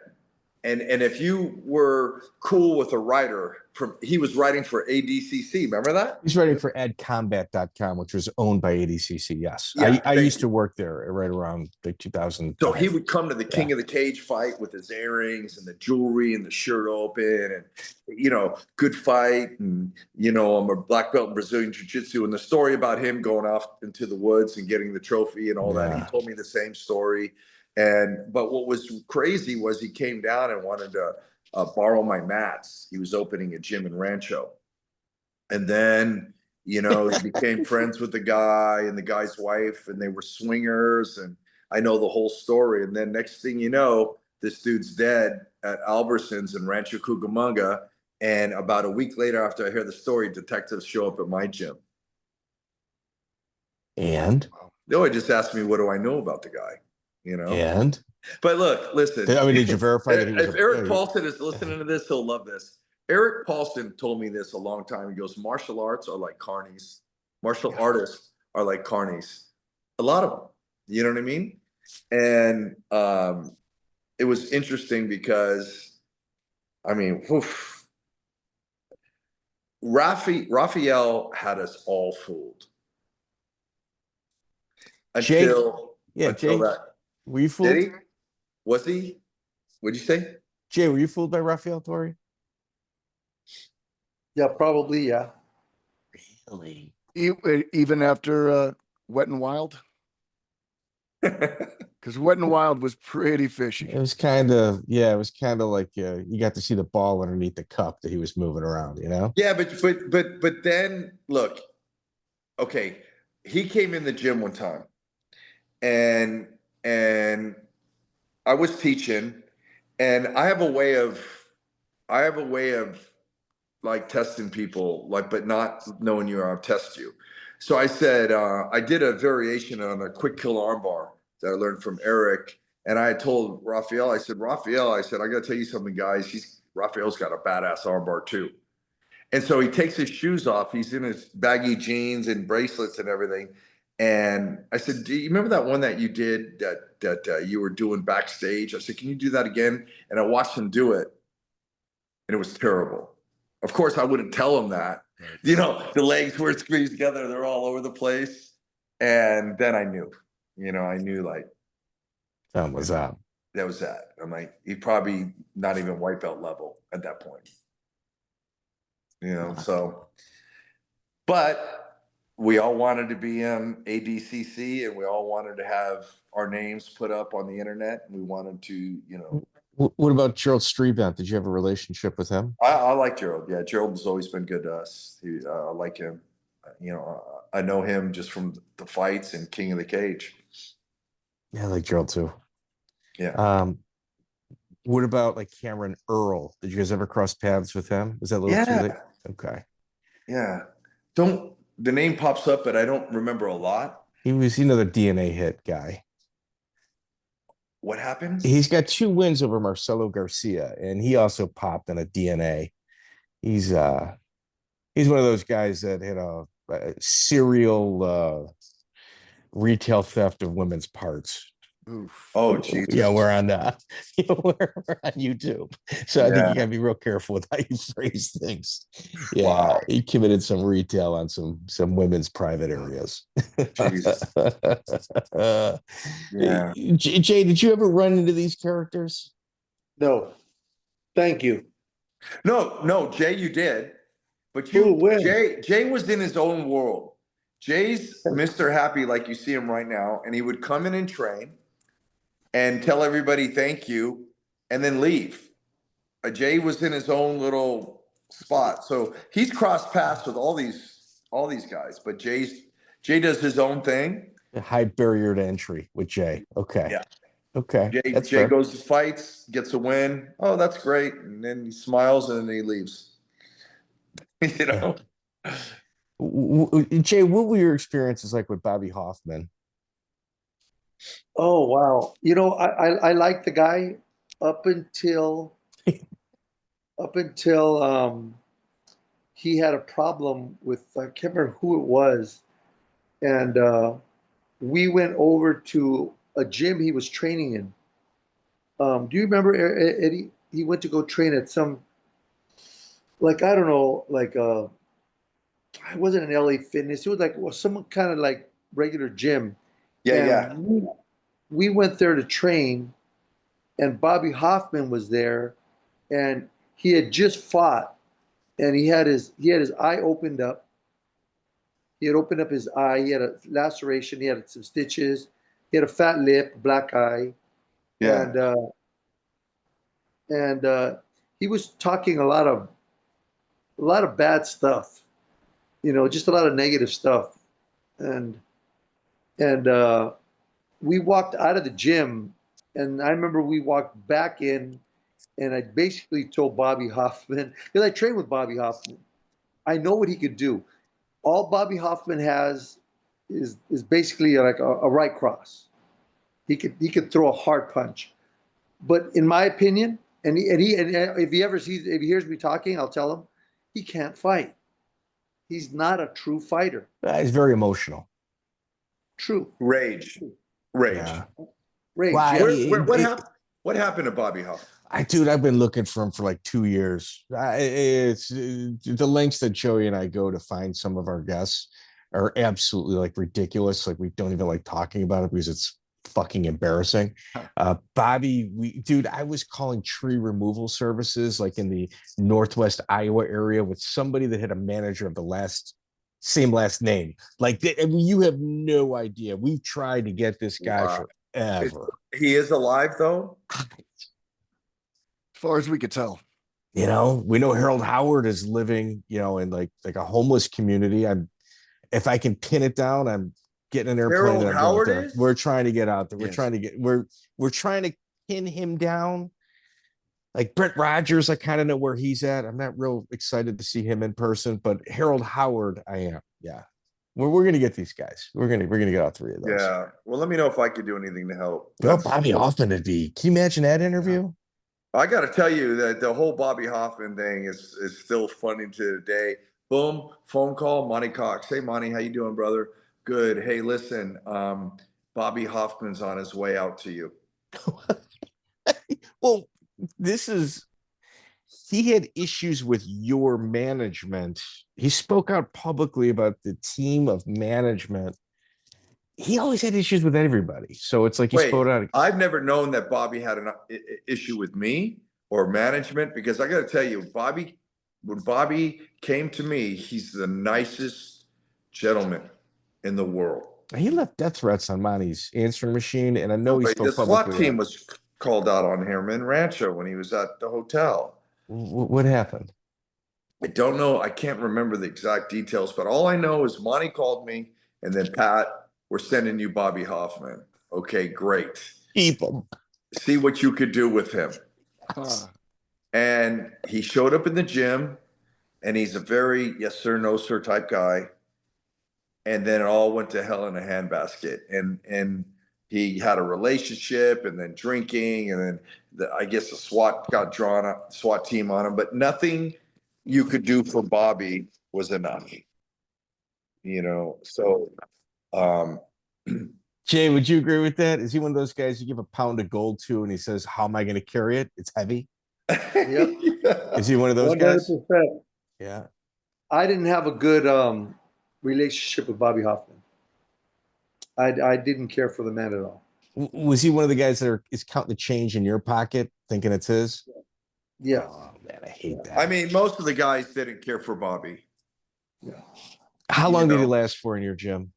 And if you were cool with a writer, he was writing for ADCC. Remember that? He's writing for edcombat.com, which was owned by ADCC. Yes. Yeah, I used to work there right around like 2000. So he would come to the King of the Cage fight with his earrings and the jewelry and the shirt open and, you know, good fight. And, you know, I'm a black belt in Brazilian Jiu-Jitsu. And the story about him going off into the woods and getting the trophy and all that, he told me the same story. But what was crazy was he came down and wanted to borrow my mats. He was opening a gym in Rancho. And then, you know, he became friends with the guy and the guy's wife, and they were swingers. And I know the whole story. And then next thing you know, this dude's dead at Albertsons in Rancho Cucamonga. And about a week later, after I hear the story, detectives show up at my gym. And? No, he just asked me, what do I know about the guy? You know, but look, listen. I mean, did you verify that? If Eric Paulson is listening to this, he'll love this. Eric Paulson told me this a long time. He goes, martial arts are like carnies. Martial artists are like carnies. A lot of them. You know what I mean? And it was interesting because, I mean, Rafiel had us all fooled until that. Were you fooled? Did he? Was he? What'd you say? Jay, were you fooled by Rafiel Torre? Yeah, probably, yeah. Really? Even after Wet and Wild? because Wet and Wild was pretty fishy. It was kind of, yeah, it was kind of like you got to see the ball underneath the cup that he was moving around, you know? Yeah, but then look, okay, he came in the gym one time, and I was teaching, and I have a way of like testing people, like, but not knowing you, I'll test you. So I said, I did a variation on a quick kill armbar that I learned from Eric. And I told Rafiel, I said, I got to tell you something, guys. Rafiel's got a badass armbar too. And so he takes his shoes off. He's in his baggy jeans and bracelets and everything. And I said, do you remember that one that you did that you were doing backstage? I said, can you do that again? And I watched him do it. And it was terrible. Of course, I wouldn't tell him that. You know, the legs were squeezed together. They're all over the place. And then I knew like. That was that. That was that. I'm like, he's probably not even white belt level at that point. You know, so. But we all wanted to be in ADCC, and we all wanted to have our names put up on the internet. And we wanted to, you know. What about Gerald Strebendt? Did you have a relationship with him? I like Gerald. Yeah, Gerald has always been good to us. I like him. You know, I know him just from the fights and King of the Cage. Yeah, I like Gerald too. Yeah. What about like Cameron Earl? Did you guys ever cross paths with him? Was that a little too late? Okay. Yeah. The name pops up, but I don't remember a lot. He was another DNA hit guy. What happened? He's got 2 wins over Marcelo Garcia, and he also popped in a DNA. He's one of those guys that had a serial retail theft of women's parts. Oof. Oh, geez. Yeah, we're on we're on YouTube, so I think you gotta be real careful with how you phrase things. Yeah, wow. He committed some retail on some women's private areas. Yeah. Jay, did you ever run into these characters? No, thank you. No, Jay, you did, but Jay was in his own world. Jay's Mr. Happy, like you see him right now, and he would come in and train and tell everybody thank you and then leave. Jay was in his own little spot. So he's crossed paths with all these guys, but Jay does his own thing. A high barrier to entry with Jay. Okay. Yeah. Okay. Jay goes to fights, gets a win. Oh, that's great. And then he smiles and then he leaves. You know? Jay, what were your experiences like with Bobby Hoffman? Oh, wow. You know, I like the guy up until he had a problem with, I can't remember who it was. And we went over to a gym he was training in. Do you remember, Eddie? He went to go train at some, like, I don't know, like, it wasn't an LA Fitness. It was like some kind of like regular gym. Yeah. We went there to train, and Bobby Hoffman was there, and he had just fought, and he had his eye opened up. He had opened up his eye. He had a laceration. He had some stitches. He had a fat lip, black eye. Yeah. And he was talking a lot of bad stuff. You know, just a lot of negative stuff. And we walked out of the gym, and I remember we walked back in, and I basically told Bobby Hoffman, because I trained with Bobby Hoffman. I know what he could do. All Bobby Hoffman has is basically like a right cross. He could throw a hard punch. But in my opinion, and if he hears me talking, I'll tell him, he can't fight. He's not a true fighter. He's very emotional. True. Rage. Yeah. Rage. Wow. Yeah. What happened to Bobby Hoffman? Dude, I've been looking for him for like 2 years. It's the lengths that Joey and I go to find some of our guests are absolutely like ridiculous. Like we don't even like talking about it because it's fucking embarrassing. Bobby, I was calling tree removal services like in the Northwest Iowa area with somebody that had a manager of the same last name. Like you have no idea. We've tried to get this guy ever. He is alive though. As far as we could tell. You know, we know Harold Howard is living, you know, in like a homeless community. If I can pin it down, I'm getting an airplane. Harold Howard is? We're trying to get out there. We're Yes. trying to get we're trying to pin him down. Like Brett Rogers, I kind of know where he's at. I'm not real excited to see him in person, but Harold Howard, I am. Yeah. We're gonna get these guys. We're gonna get all three of those. Yeah. Well, let me know if I could do anything to help. Oh, Bobby Hoffman would be. Can you imagine that interview? I got to tell you that the whole Bobby Hoffman thing is still funny to today. Boom, phone call, Monty Cox. Hey, Monty, how you doing, brother? Good. Hey, listen, Bobby Hoffman's on his way out to you. Well, he had issues with your management. He spoke out publicly about the team of management. He always had issues with everybody. So it's like he spoke out. I've never known that Bobby had an issue with me or management, because I got to tell you, when Bobby came to me, he's the nicest gentleman in the world. He left death threats on Monty's answering machine, and I know he spoke publicly. The SWAT team was called out on him in Rancho when he was at the hotel. What happened? I don't know. I can't remember the exact details, but all I know is Monty called me, and then Pat, we're sending you Bobby Hoffman. Okay, great. Keep him. See what you could do with him. And he showed up in the gym, and he's a very yes sir, no sir type guy. And then it all went to hell in a handbasket. And he had a relationship, and then drinking, and then I guess the SWAT got drawn up, SWAT team on him. But nothing you could do for Bobby was enough. You know, so Jay, would you agree with that? Is he one of those guys you give a pound of gold to and he says, how am I going to carry it? It's heavy. Yep. Is he one of those 100%. guys? Yeah. I didn't have a good relationship with Bobby Hoffman. I didn't care for the man at all. Was he one of the guys that is counting the change in your pocket, thinking it's his? Yeah. Oh, man, I hate that. I mean, most of the guys didn't care for Bobby. Yeah. How long did he last for in your gym?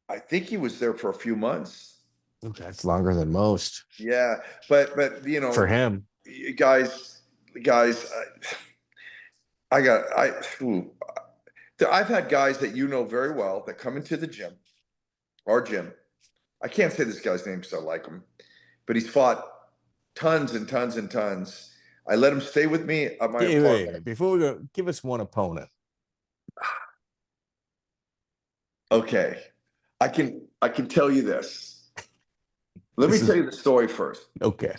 I think he was there for a few months. That's longer than most. Yeah, but you know, for him, guys, I've had guys that you know very well that come into the gym, our gym. I can't say this guy's name because I like him, but he's fought tons and tons and tons. I let him stay with me at my apartment. Wait, before we go, give us one opponent. Okay. I can tell you this. Let me tell you the story first. Okay.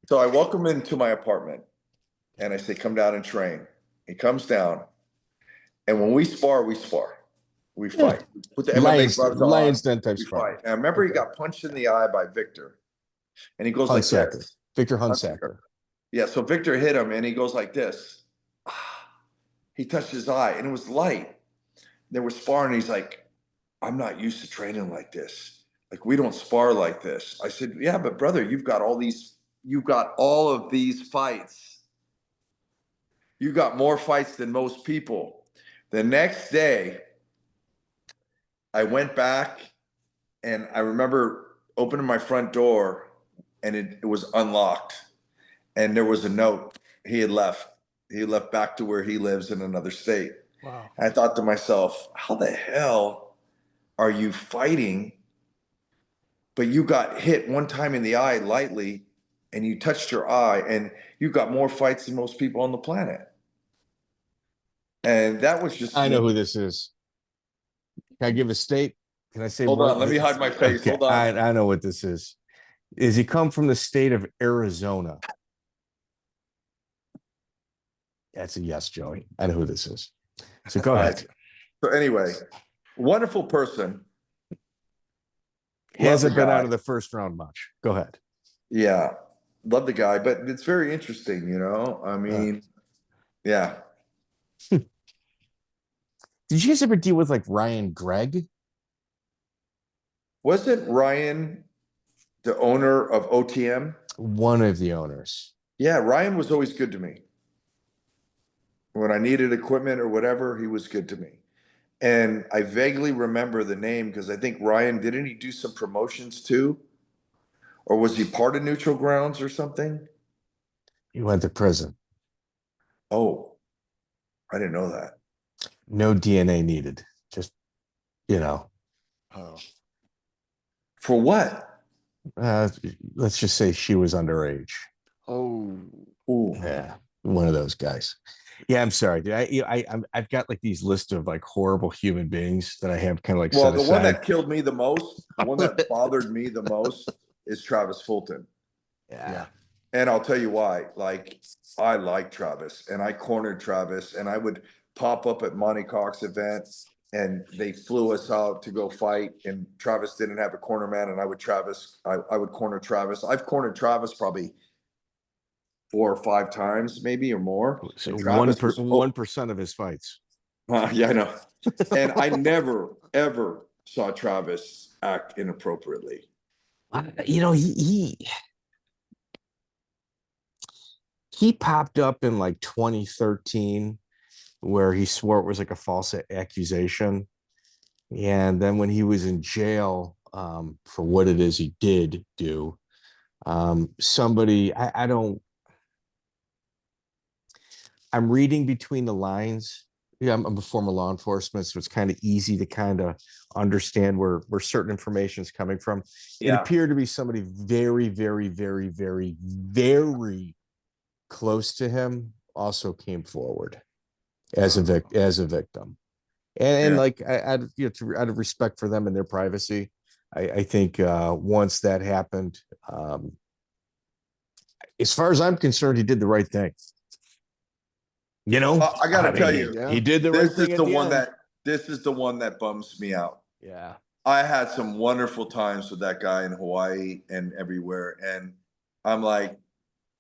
So I welcome him to my apartment, and I say, come down and train. He comes down, and when we spar, we fight. We put the MMA gloves on. Lions Den type we sparring. fight. And I remember he got punched in the eye by Victor, and he goes like this. Victor Hunsacker. Yeah, so Victor hit him, and he goes like this. He touched his eye, and it was light. They were sparring. He's like, I'm not used to training like this. Like, we don't spar like this. I said, yeah, but brother, you've got all of these fights. You got more fights than most people. The next day, I went back, and I remember opening my front door, and it was unlocked. And there was a note. He had left. He left back to where he lives in another state. Wow. And I thought to myself, how the hell are you fighting, but you got hit one time in the eye lightly, and you touched your eye, and you got more fights than most people on the planet? And that was just— I know who this is. Can I give a state? Can I say— Hold on, let me hide my face. Okay. Hold on. I know what this is. Is he come from the state of Arizona? That's a yes, Joey. I know who this is. So go ahead. So anyway, wonderful person. He hasn't been out of the first round much. Go ahead. Yeah. Love the guy, but it's very interesting, you know? I mean, yeah. Did you guys ever deal with like Ryan Gregg? Wasn't Ryan the owner of OTM? One of the owners. Yeah, Ryan was always good to me. When I needed equipment or whatever, he was good to me. And I vaguely remember the name because I think Ryan, didn't he do some promotions too? Or was he part of Neutral Grounds or something? He went to prison. Oh, I didn't know that. No DNA needed. Just, you know. Oh, For what? Let's just say she was underage. oh, Ooh. Yeah, one of those guys. Yeah, I'm sorry, dude. I've got like these lists of like horrible human beings that I have kind of like Well, set the aside. one that killed me the most, the one that bothered me the most is Travis Fulton. Yeah. And I'll tell you why. Like, I like Travis, and I cornered Travis, and I would pop up at Monty Cox's event, and they flew us out to go fight, and Travis didn't have a corner man, and I would corner Travis. I've cornered Travis probably 4 or 5 times, maybe, or more. So And Travis was 1% of his fights. yeah, I know. And I never ever saw Travis act inappropriately. You know, he popped up in like 2013 where he swore it was like a false accusation. And then when he was in jail for what it is he did do, somebody, I'm reading between the lines. Yeah, I'm a former law enforcement, so it's kind of easy to kind of understand where certain information is coming from. It appeared to be somebody very, very, very, very, very close to him also came forward as a victim. And like out of respect for them and their privacy, I think once that happened, as far as I'm concerned, he did the right thing. You know, I got to tell you, he did the right thing. This is the one that bums me out. Yeah. I had some wonderful times with that guy in Hawaii and everywhere. And I'm like,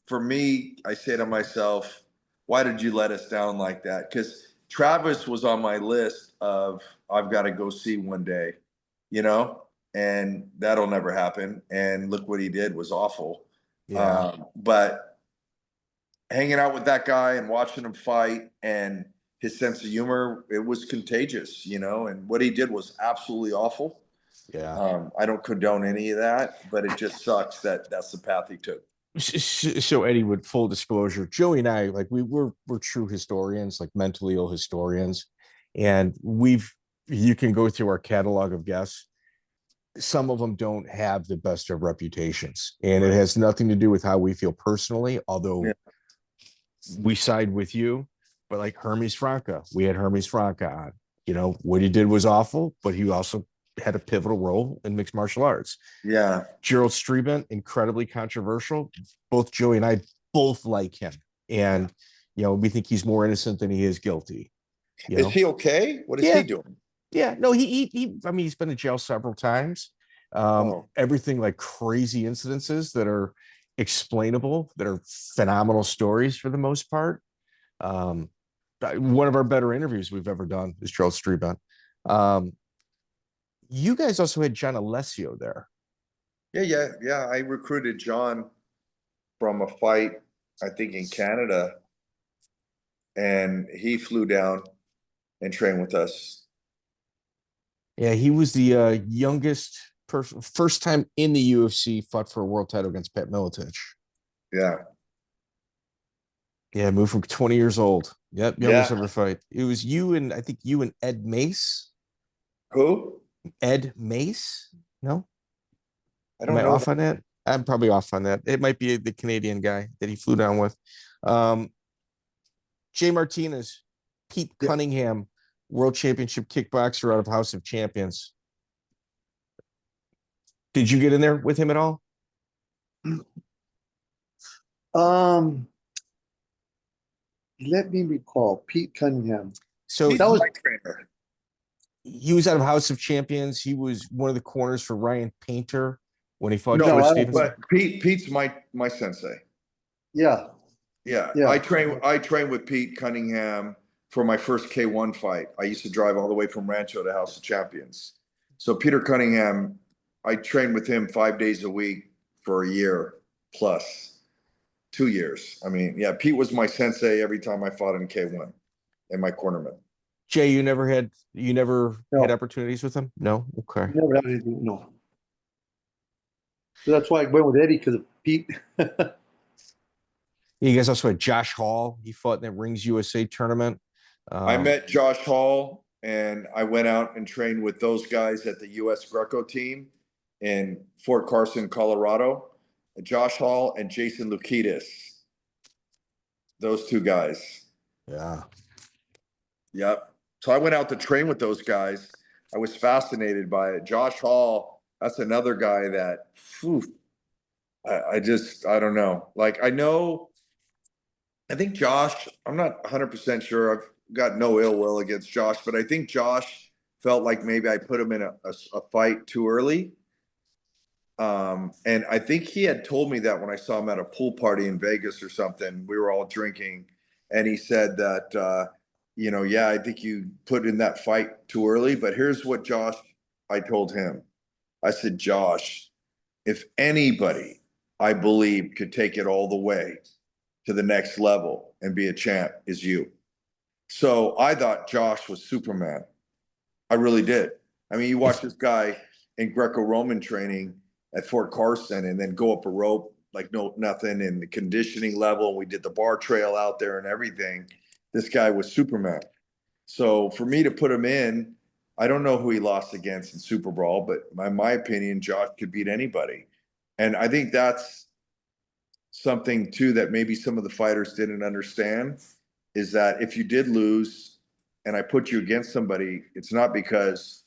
for me, I say to myself, why did you let us down like that? Because Travis was on my list of I've got to go see one day, and that'll never happen. And look what he did was awful. Yeah. But hanging out with that guy and watching him fight and his sense of humor, it was contagious, and what he did was absolutely awful. Yeah. I don't condone any of that, but it just sucks that that's the path he took. So Eddie, with full disclosure, Joey and I, like we're true historians, like mentally ill historians, and you can go through our catalog of guests. Some of them don't have the best of reputations, and it has nothing to do with how we feel personally, although we side with you. But like Hermes Franca, we had Hermes Franca on. What he did was awful, but he also had a pivotal role in mixed martial arts. Yeah. Gerald Strebendt, incredibly controversial. Both Joey and I both like him. And, we think he's more innocent than he is guilty. Is he okay? What is he doing? Yeah. No, he's been in jail several times. Everything like crazy incidences that are explainable, that are phenomenal stories for the most part. One of our better interviews we've ever done is Gerald Strebendt. You guys also had John Alessio there. Yeah. I recruited John from a fight, I think in Canada, and he flew down and trained with us. Yeah, he was the youngest person, first time in the UFC, fought for a world title against Pat Miletich. Yeah, moved from 20 years old. Yep, youngest ever fight. It was I think you and Ed Mace. Who? Ed Mace? No? I don't know. Am I off on that? I'm probably off on that. It might be the Canadian guy that he flew down with. Jay Martinez, Pete Cunningham, world championship kickboxer out of House of Champions. Did you get in there with him at all? Let me recall. Pete Cunningham. So that was my trainer. He was out of House of Champions. He was one of the corners for Ryan Painter when he fought Chris Stevens. But Pete's my sensei. Yeah. I trained with Pete Cunningham for my first K1 fight. I used to drive all the way from Rancho to House of Champions. So Peter Cunningham, I trained with him 5 days a week for a year plus 2 years. I mean, Pete was my sensei every time I fought in K1 and my cornerman. Jay, you never had No. opportunities with him? No? Okay. Never had anything. No. So that's why I went with Eddie, because of Pete. You guys also had Josh Hall. He fought in that Rings USA tournament. I met Josh Hall, and I went out and trained with those guys at the U.S. Greco team in Fort Carson, Colorado. Josh Hall and Jason Lukitis. Those two guys. Yeah. Yep. So I went out to train with those guys. I was fascinated by it. Josh Hall, that's another guy that, I don't know. Like, I think Josh, I'm not 100% sure. I've got no ill will against Josh, but I think Josh felt like maybe I put him in a fight too early. And I think he had told me that when I saw him at a pool party in Vegas or something. We were all drinking, and he said that, yeah, I think you put in that fight too early. But here's what I told him. I said, Josh, if anybody I believe could take it all the way to the next level and be a champ, is you. So I thought Josh was Superman. I really did. I mean, you watch this guy in Greco-Roman training at Fort Carson and then go up a rope like nothing, and the conditioning level. And we did the bar trail out there and everything. This guy was Superman. So for me to put him in, I don't know who he lost against in Super Brawl, but in my opinion, Josh could beat anybody. And I think that's something too that maybe some of the fighters didn't understand, is that if you did lose and I put you against somebody, it's not because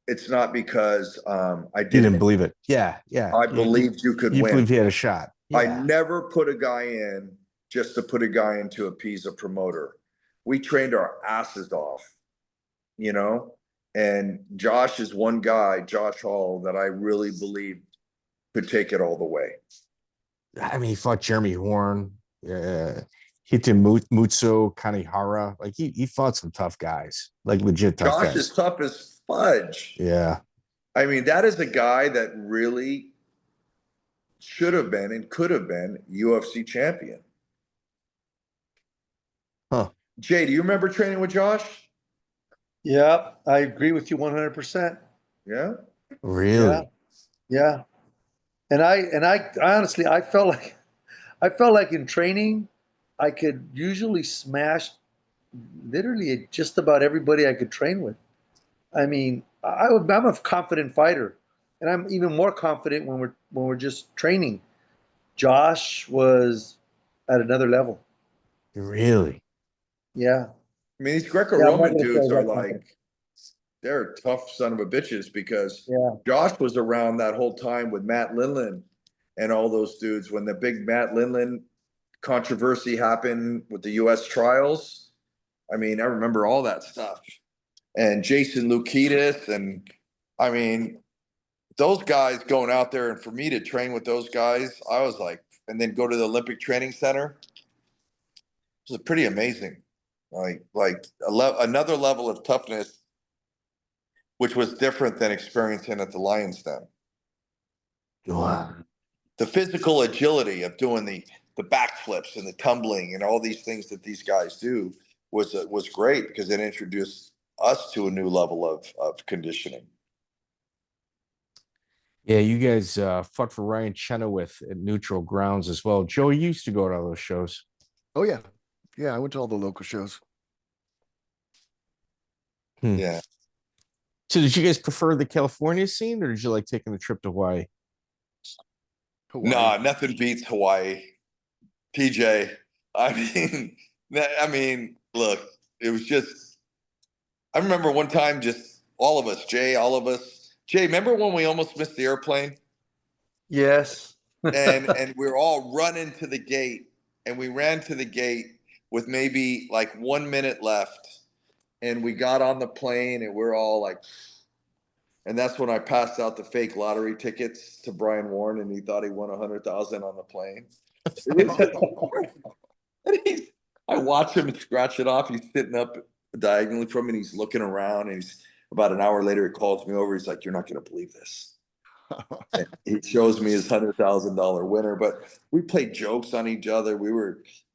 I didn't believe it. Yeah. I believed you could win. You believed he had a shot. Yeah. I never put a guy in just to put a guy in to appease a promoter. We trained our asses off, and Josh is one guy, Josh Hall, that I really believe could take it all the way. I mean, he fought Jeremy Horn, Hito Mutsu, Kanehara. Like he fought some tough guys, like legit tough guys. Josh is tough as fudge. Yeah. I mean, that is a guy that really should have been and could have been UFC champion. Huh. Jay, do you remember training with Josh? Yeah, I agree with you 100%. Yeah. Really? Yeah. And I honestly, I felt like in training, I could usually smash literally just about everybody I could train with. I mean, I'm a confident fighter, and I'm even more confident when we're just training. Josh was at another level. Really? Yeah. I mean, these Greco-Roman dudes are like, they're tough son of a bitches, because Josh was around that whole time with Matt Lindland and all those dudes when the big Matt Lindland controversy happened with the U.S. trials. I mean, I remember all that stuff. And Jason Lukitis, and I mean, those guys going out there, and for me to train with those guys, I was like, and then go to the Olympic Training Center. It was pretty amazing. Like another level of toughness, which was different than experiencing at the Lions Den. Wow. The physical agility of doing the backflips and the tumbling and all these things that these guys do was great, because it introduced us to a new level of conditioning. Yeah, you guys fought for Ryan Chenoweth at Neutral Grounds as well. Joe, you used to go to all those shows. Oh, yeah. Yeah, I went to all the local shows. Yeah. So did you guys prefer the California scene, or did you like taking the trip to Hawaii? No, nothing beats Hawaii. PJ, I mean, look, it was just, I remember one time, just all of us. Jay, remember when we almost missed the airplane? Yes. and we were all running to the gate, and we ran to the gate with maybe like 1 minute left. And we got on the plane, and we're all like, and that's when I passed out the fake lottery tickets to Brian Warren, and he thought he won 100,000 on the plane. And I watch him scratch it off. He's sitting up diagonally from me, and he's looking around, and about an hour later, he calls me over. He's like, "You're not going to believe this." And he shows me his $100,000 winner. But we played jokes on each other.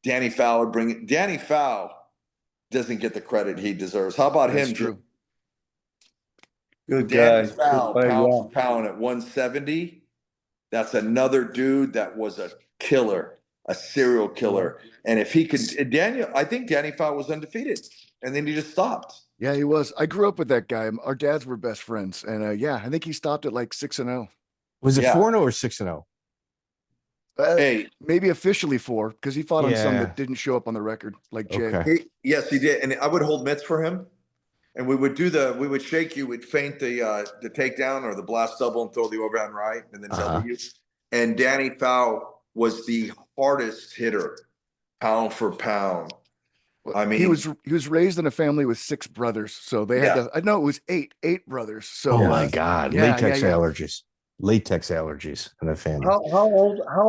Danny Fowl. doesn't get the credit he deserves. How about That's him? true. Good Danny guy. Fowl, Good guy, pound yeah. for pound at 170. That's another dude that was a killer, a serial killer. And if he could, I think Danny Fowl was undefeated, and then he just stopped. Yeah, he was. I grew up with that guy. Our dads were best friends, and yeah, I think he stopped at like 6-0. Was it Yeah. 4-0 or 6-0? Hey, Maybe officially 4 because he fought on some Yeah. that didn't show up on the record, like Jay. Okay. yes, he did. And I would hold mitts for him. And we would shake you, we'd feint the takedown or the blast double and throw the overhand right and then W. And Danny Fowl was the hardest hitter, pound for pound. I mean, he was raised in a family with 6 brothers, so they had to. I know it was 8 8 brothers. So Oh my God, yeah, latex allergies in the family. How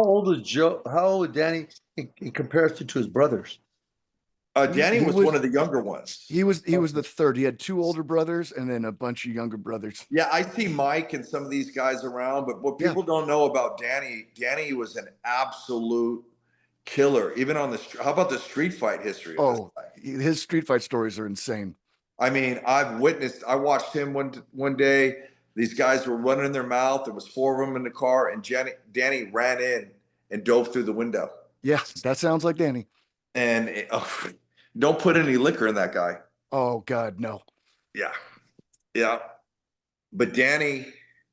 old is Joe? How old is Danny in comparison to his brothers? Danny was one of the younger ones. He was the third. He had 2 older brothers and then a bunch of younger brothers. Yeah, I see Mike and some of these guys around, but what people don't know about Danny was an absolute killer. Even on how about the street fight history? Oh, his street fight stories are insane. I mean, I watched him one day. These guys were running their mouth. There was 4 of them in the car, and Danny ran in and dove through the window. Yeah, that sounds like Danny. And don't put any liquor in that guy. Oh God, no. Yeah. But Danny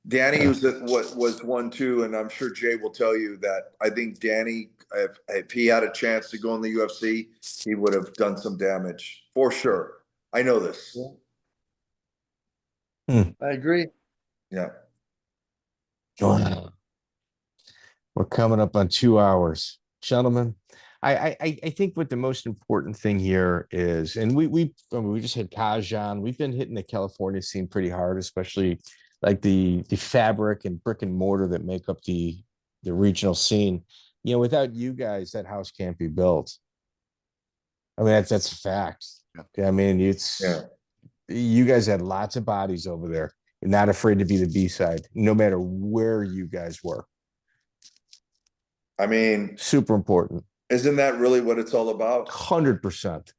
was one too, and I'm sure Jay will tell you that I think Danny, if he had a chance to go in the UFC, he would have done some damage for sure. I know this. I agree. Yeah. We're coming up on 2 hours, gentlemen. I think what the most important thing here is, and we just had Kajan. We've been hitting the California scene pretty hard, especially like the fabric and brick and mortar that make up the regional scene. You know, without you guys, that house can't be built. I mean, that's a fact. I mean, you guys had lots of bodies over there. You're not afraid to be the B-side, no matter where you guys were. I mean, super important. Isn't that really what it's all about? 100%.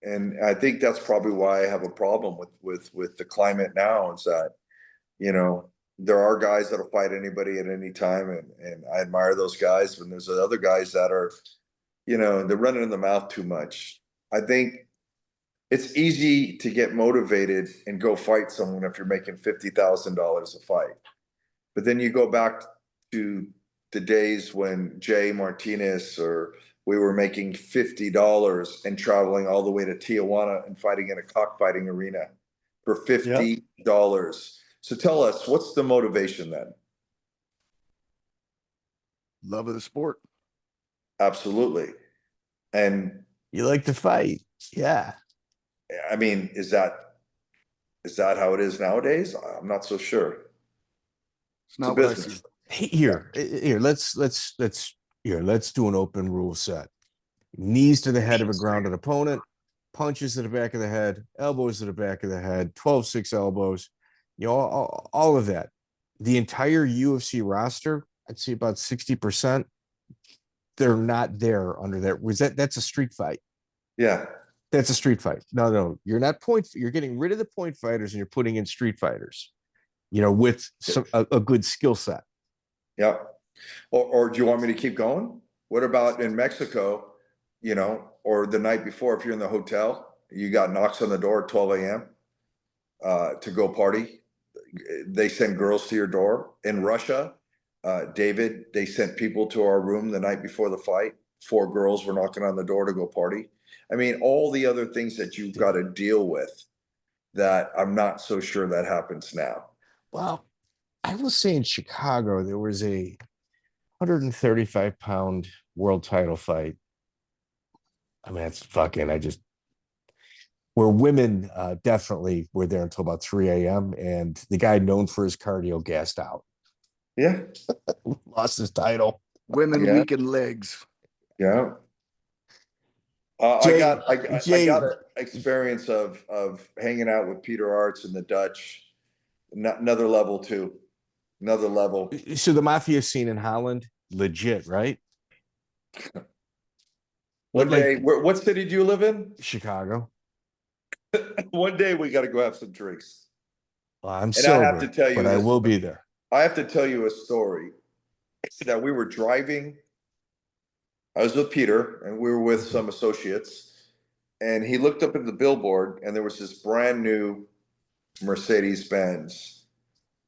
And I think that's probably why I have a problem with the climate now, is that, you know, there are guys that'll fight anybody at any time, and I admire those guys. But there's other guys that are, you know, they're running in the mouth too much. I think it's easy to get motivated and go fight someone if you're making $50,000 a fight. But then you go back to the days when Jay Martinez or we were making $50 and traveling all the way to Tijuana and fighting in a cockfighting arena for $50. So tell us, what's the motivation then? Love of the sport. Absolutely. And you like to fight. Yeah. I mean, is that how it is nowadays? I'm not so sure. It's not what I see. Here, let's do an open rule set. Knees to the head of a grounded opponent, punches to the back of the head, elbows to the back of the head, 12-6 elbows, you know, all of that. The entire UFC roster, I'd say about 60%, they're not there under that. That's a street fight. Yeah. That's a street fight. No, you're not you're getting rid of the point fighters and you're putting in street fighters, you know, with a good skill set. Yeah. Or do you want me to keep going? What about in Mexico, you know, or the night before, if you're in the hotel, you got knocks on the door at 12 a.m. To go party. They send girls to your door. In Russia, David, they sent people to our room the night before the fight. 4 girls were knocking on the door to go party. I mean, all the other things that you've got to deal with that I'm not so sure that happens now. Well, I will say in Chicago, there was a 135-pound world title fight. I mean, that's fucking, where women definitely were there until about 3 a.m. And the guy known for his cardio gassed out. Yeah. Lost his title. Women weaken legs. Yeah. I got an experience of hanging out with Peter Arts and the Dutch. Another level too. Another level. So the mafia scene in Holland, legit, right? One like, day, what city do you live in? Chicago. One day we got to go have some drinks. Well, I'm And I have to sober, tell you but I this. will be there. I have to tell you a story that we were driving. I was with Peter and we were with some associates, and he looked up at the billboard and there was this brand new Mercedes-Benz,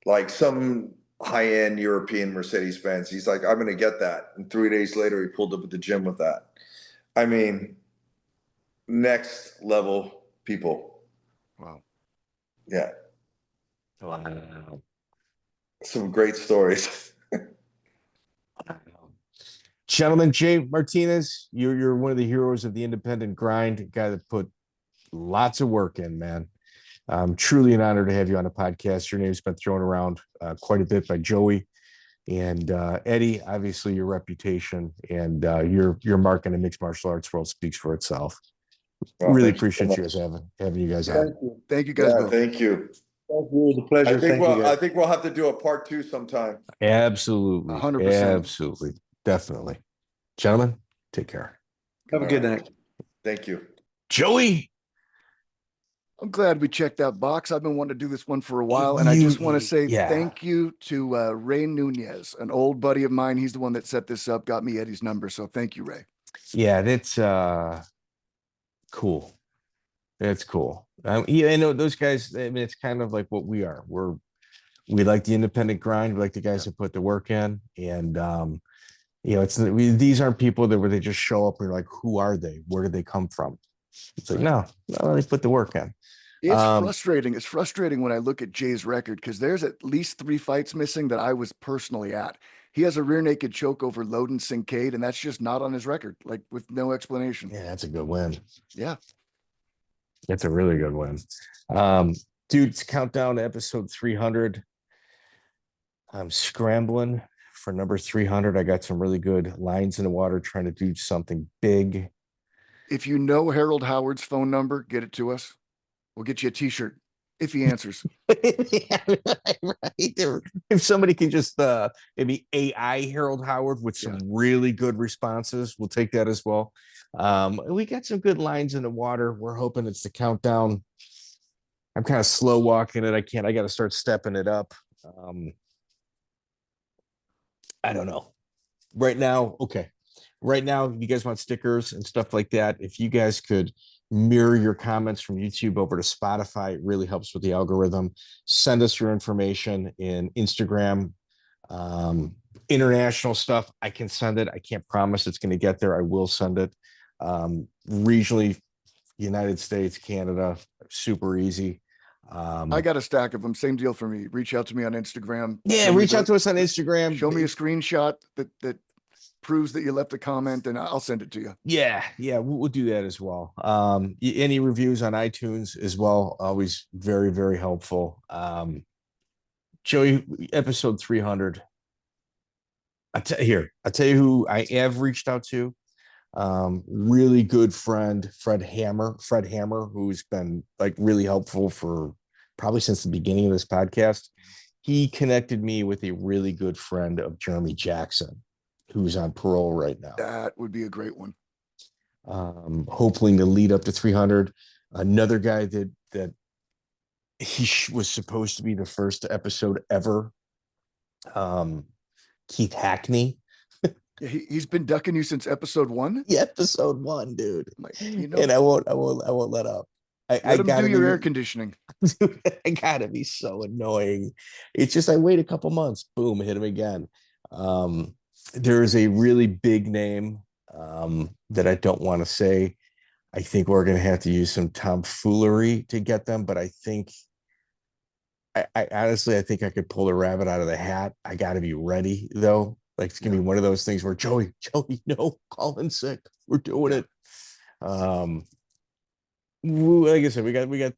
like some high-end European Mercedes-Benz. He's like, I'm going to get that. And 3 days later, he pulled up at the gym with that. I mean, next level people. wow. Yeah. Wow. Some great stories. Gentlemen, Jay Martinez, you're one of the heroes of the independent grind, a guy that put lots of work in, man. Truly an honor to have you on the podcast. Your name's been thrown around quite a bit by Joey and Eddie. Obviously, your reputation and your mark in the mixed martial arts world speaks for itself. Well, Really thank you so appreciate you much. guys having you guys on. Thank you guys Yeah, both. thank you. Thank you. It was a pleasure. I think we'll have to do a part 2 sometime. Absolutely. 100%. Absolutely. Definitely. Gentlemen, take care. Have a good night. Thank you. Joey. I'm glad we checked that box. I've been wanting to do this one for a while, and I just want to say thank you to Ray Nunez, an old buddy of mine. He's the one that set this up, got me Eddie's number. So thank you, Ray. Yeah, that's cool. That's cool. Yeah, I know those guys. I mean, it's kind of like what we are. We like the independent grind. We like the guys that put the work in, and these aren't people where they just show up and you're like, who are they? Where did they come from? It's like, no, they put the work in. It's frustrating. It's frustrating when I look at Jay's record because there's at least 3 fights missing that I was personally at. He has a rear naked choke over Loden Sincade, and that's just not on his record, like with no explanation. Yeah, that's a good win. Yeah. That's a really good win. Dude, it's countdown to episode 300. I'm scrambling for number 300. I got some really good lines in the water trying to do something big. If you know Harold Howard's phone number, get it to us. We'll get you a t-shirt if he answers. Yeah, right. If somebody can just maybe AI Harold Howard with some really good responses, we'll take that as well. We got some good lines in the water. We're hoping it's the countdown. I'm kind of slow walking it. I got to start stepping it up. I don't know. Right now, okay. Right now, if you guys want stickers and stuff like that, if you guys could mirror your comments from YouTube over to Spotify, it really helps with the algorithm. Send us your information in Instagram. International stuff, I can send it. I can't promise it's going to get there. I will send it. Regionally, United States, Canada, super easy. I got a stack of them. Same deal for me. Reach out to me on Instagram. Yeah, reach out to us on Instagram. Show me a screenshot that proves that you left a comment, and I'll send it to you. Yeah, we'll do that as well. Any reviews on iTunes as well, always very, very helpful. Joey, episode 300. I'll tell you who I have reached out to. Really good friend, Fred Hammer, who's been like really helpful for probably since the beginning of this podcast. He connected me with a really good friend of Jeremy Jackson, who's on parole right now. That would be a great one. Hopefully in the lead up to 300. Another guy that he was supposed to be the first episode ever. Keith Hackney. He's been ducking you since episode 1. Yeah, episode 1, dude. And I won't let up. I gotta do your air conditioning. I gotta be so annoying. It's just I wait a couple months, boom, hit him again. There is a really big name that I don't want to say. I think we're gonna have to use some tomfoolery to get them, but I think I honestly think I could pull a rabbit out of the hat. I gotta be ready though. Like it's gonna be one of those things where Joey, no, call in sick. We're doing it. Like I said, we got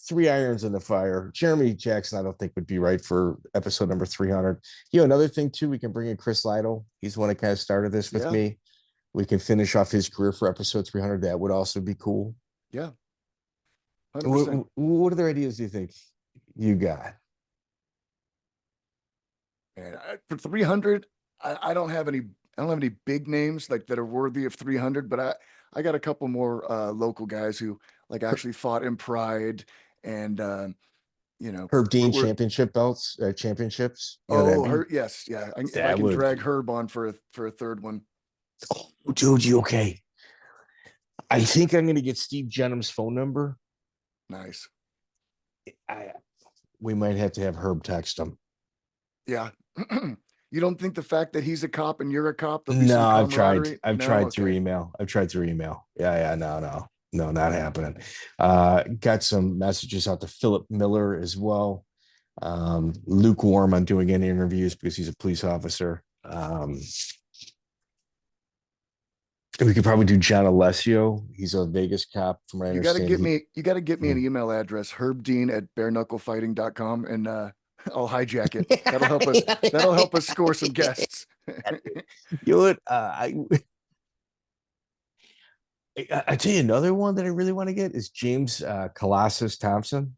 3 irons in the fire. Jeremy Jackson, I don't think would be right for episode number 300. Another thing too, we can bring in Chris Lytle. He's the one that kind of started this with me. We can finish off his career for episode 300. That would also be cool. Yeah. 100%. What other ideas do you think you got? And for 300, I don't have any big names like that are worthy of 300, but I got a couple more local guys who like actually fought in Pride, and Herb Dean we're championship belts, championships. You know what I oh, mean? yes, yeah. If I That can would. drag Herb on for a third one. Oh, dude, you okay? I think I'm going to get Steve Jenham's phone number. Nice. We might have to have Herb text him. Yeah. You don't think the fact that he's a cop and you're a cop, there'll be No, some I've tried. camaraderie? I've No? tried Okay. through email. Yeah, no, not happening. Got some messages out to Philip Miller as well. Lukewarm on doing any interviews because he's a police officer. We could probably do John Alessio. He's a Vegas cop, from what I You got to understand. get me an email address, herbdean@bareknucklefighting.com, and I'll hijack it. That'll help us score some guests. You know what? I tell you another one that I really want to get is James Colossus Thompson.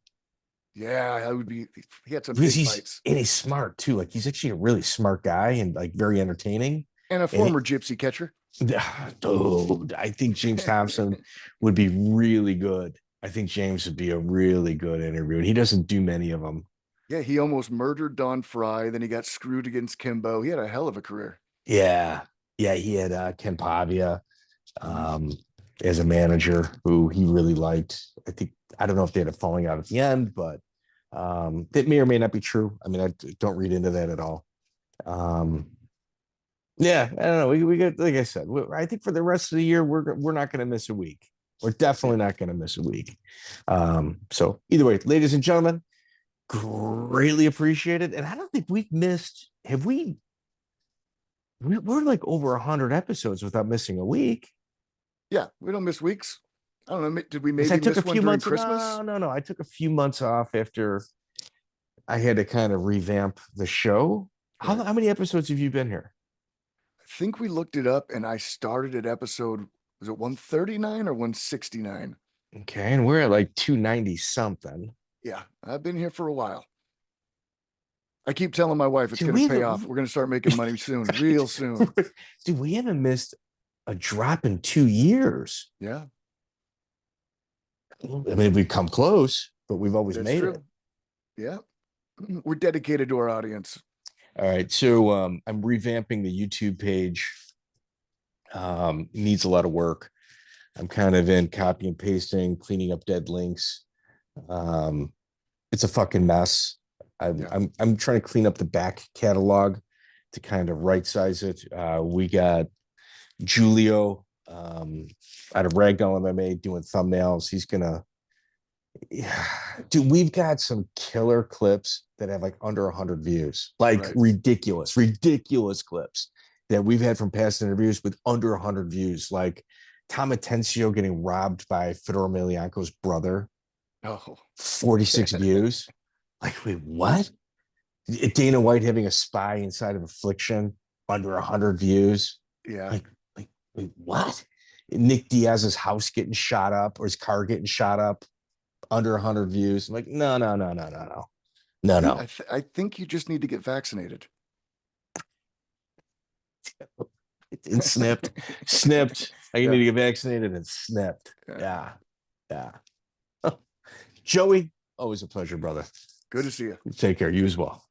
Yeah, that would be. He had some Because big fights, and he's smart too. Like he's actually a really smart guy and like very entertaining. and a former gypsy catcher. Dude, I think James Thompson would be really good. I think James would be a really good interview, and he doesn't do many of them. Yeah, he almost murdered Don Fry. Then he got screwed against Kimbo. He had a hell of a career. Yeah, he had Ken Pavia as a manager who he really liked. I don't know if they had a falling out at the end, but that may or may not be true. I mean, I don't read into that at all. Yeah, I don't know. We got, like I said, I think for the rest of the year, we're not going to miss a week. We're definitely not going to miss a week. So either way, ladies and gentlemen, greatly appreciated. And I don't think we've missed. Have we? We're like over 100 episodes without missing a week. Yeah, we don't miss weeks. I don't know. Did we maybe I took miss a few one during months. Christmas? No. I took a few months off after I had to kind of revamp the show. How many episodes have you been here? I think we looked it up, and I started at episode, was it 139 or 169? Okay, and we're at like 290 something. Yeah, I've been here for a while. I keep telling my wife it's going to pay off. We're going to start making money soon, real soon. Dude, we haven't missed a drop in 2 years. Yeah. I mean, we've come close, but we've always made it. Yeah. We're dedicated to our audience. All right. So I'm revamping the YouTube page. Needs a lot of work. I'm kind of in copy and pasting, cleaning up dead links. It's a fucking mess. I'm trying to clean up the back catalog to kind of right size it. We got Julio out of Ragdoll MMA doing thumbnails. He's gonna, dude. We've got some killer clips that have like under 100 views, like ridiculous clips that we've had from past interviews with under 100 views, like Tom Atencio getting robbed by Fedor Emelianenko's brother. 46 views. Like, wait, what? Dana White having a spy inside of Affliction, under 100 views. Yeah. Like, wait, what? Nick Diaz's house getting shot up or his car getting shot up, under 100 views. I'm like, no. I think you just need to get vaccinated. It's snipped. I need to get vaccinated and snipped. Yeah. Joey, always a pleasure, brother. Good to see you. Take care. You as well.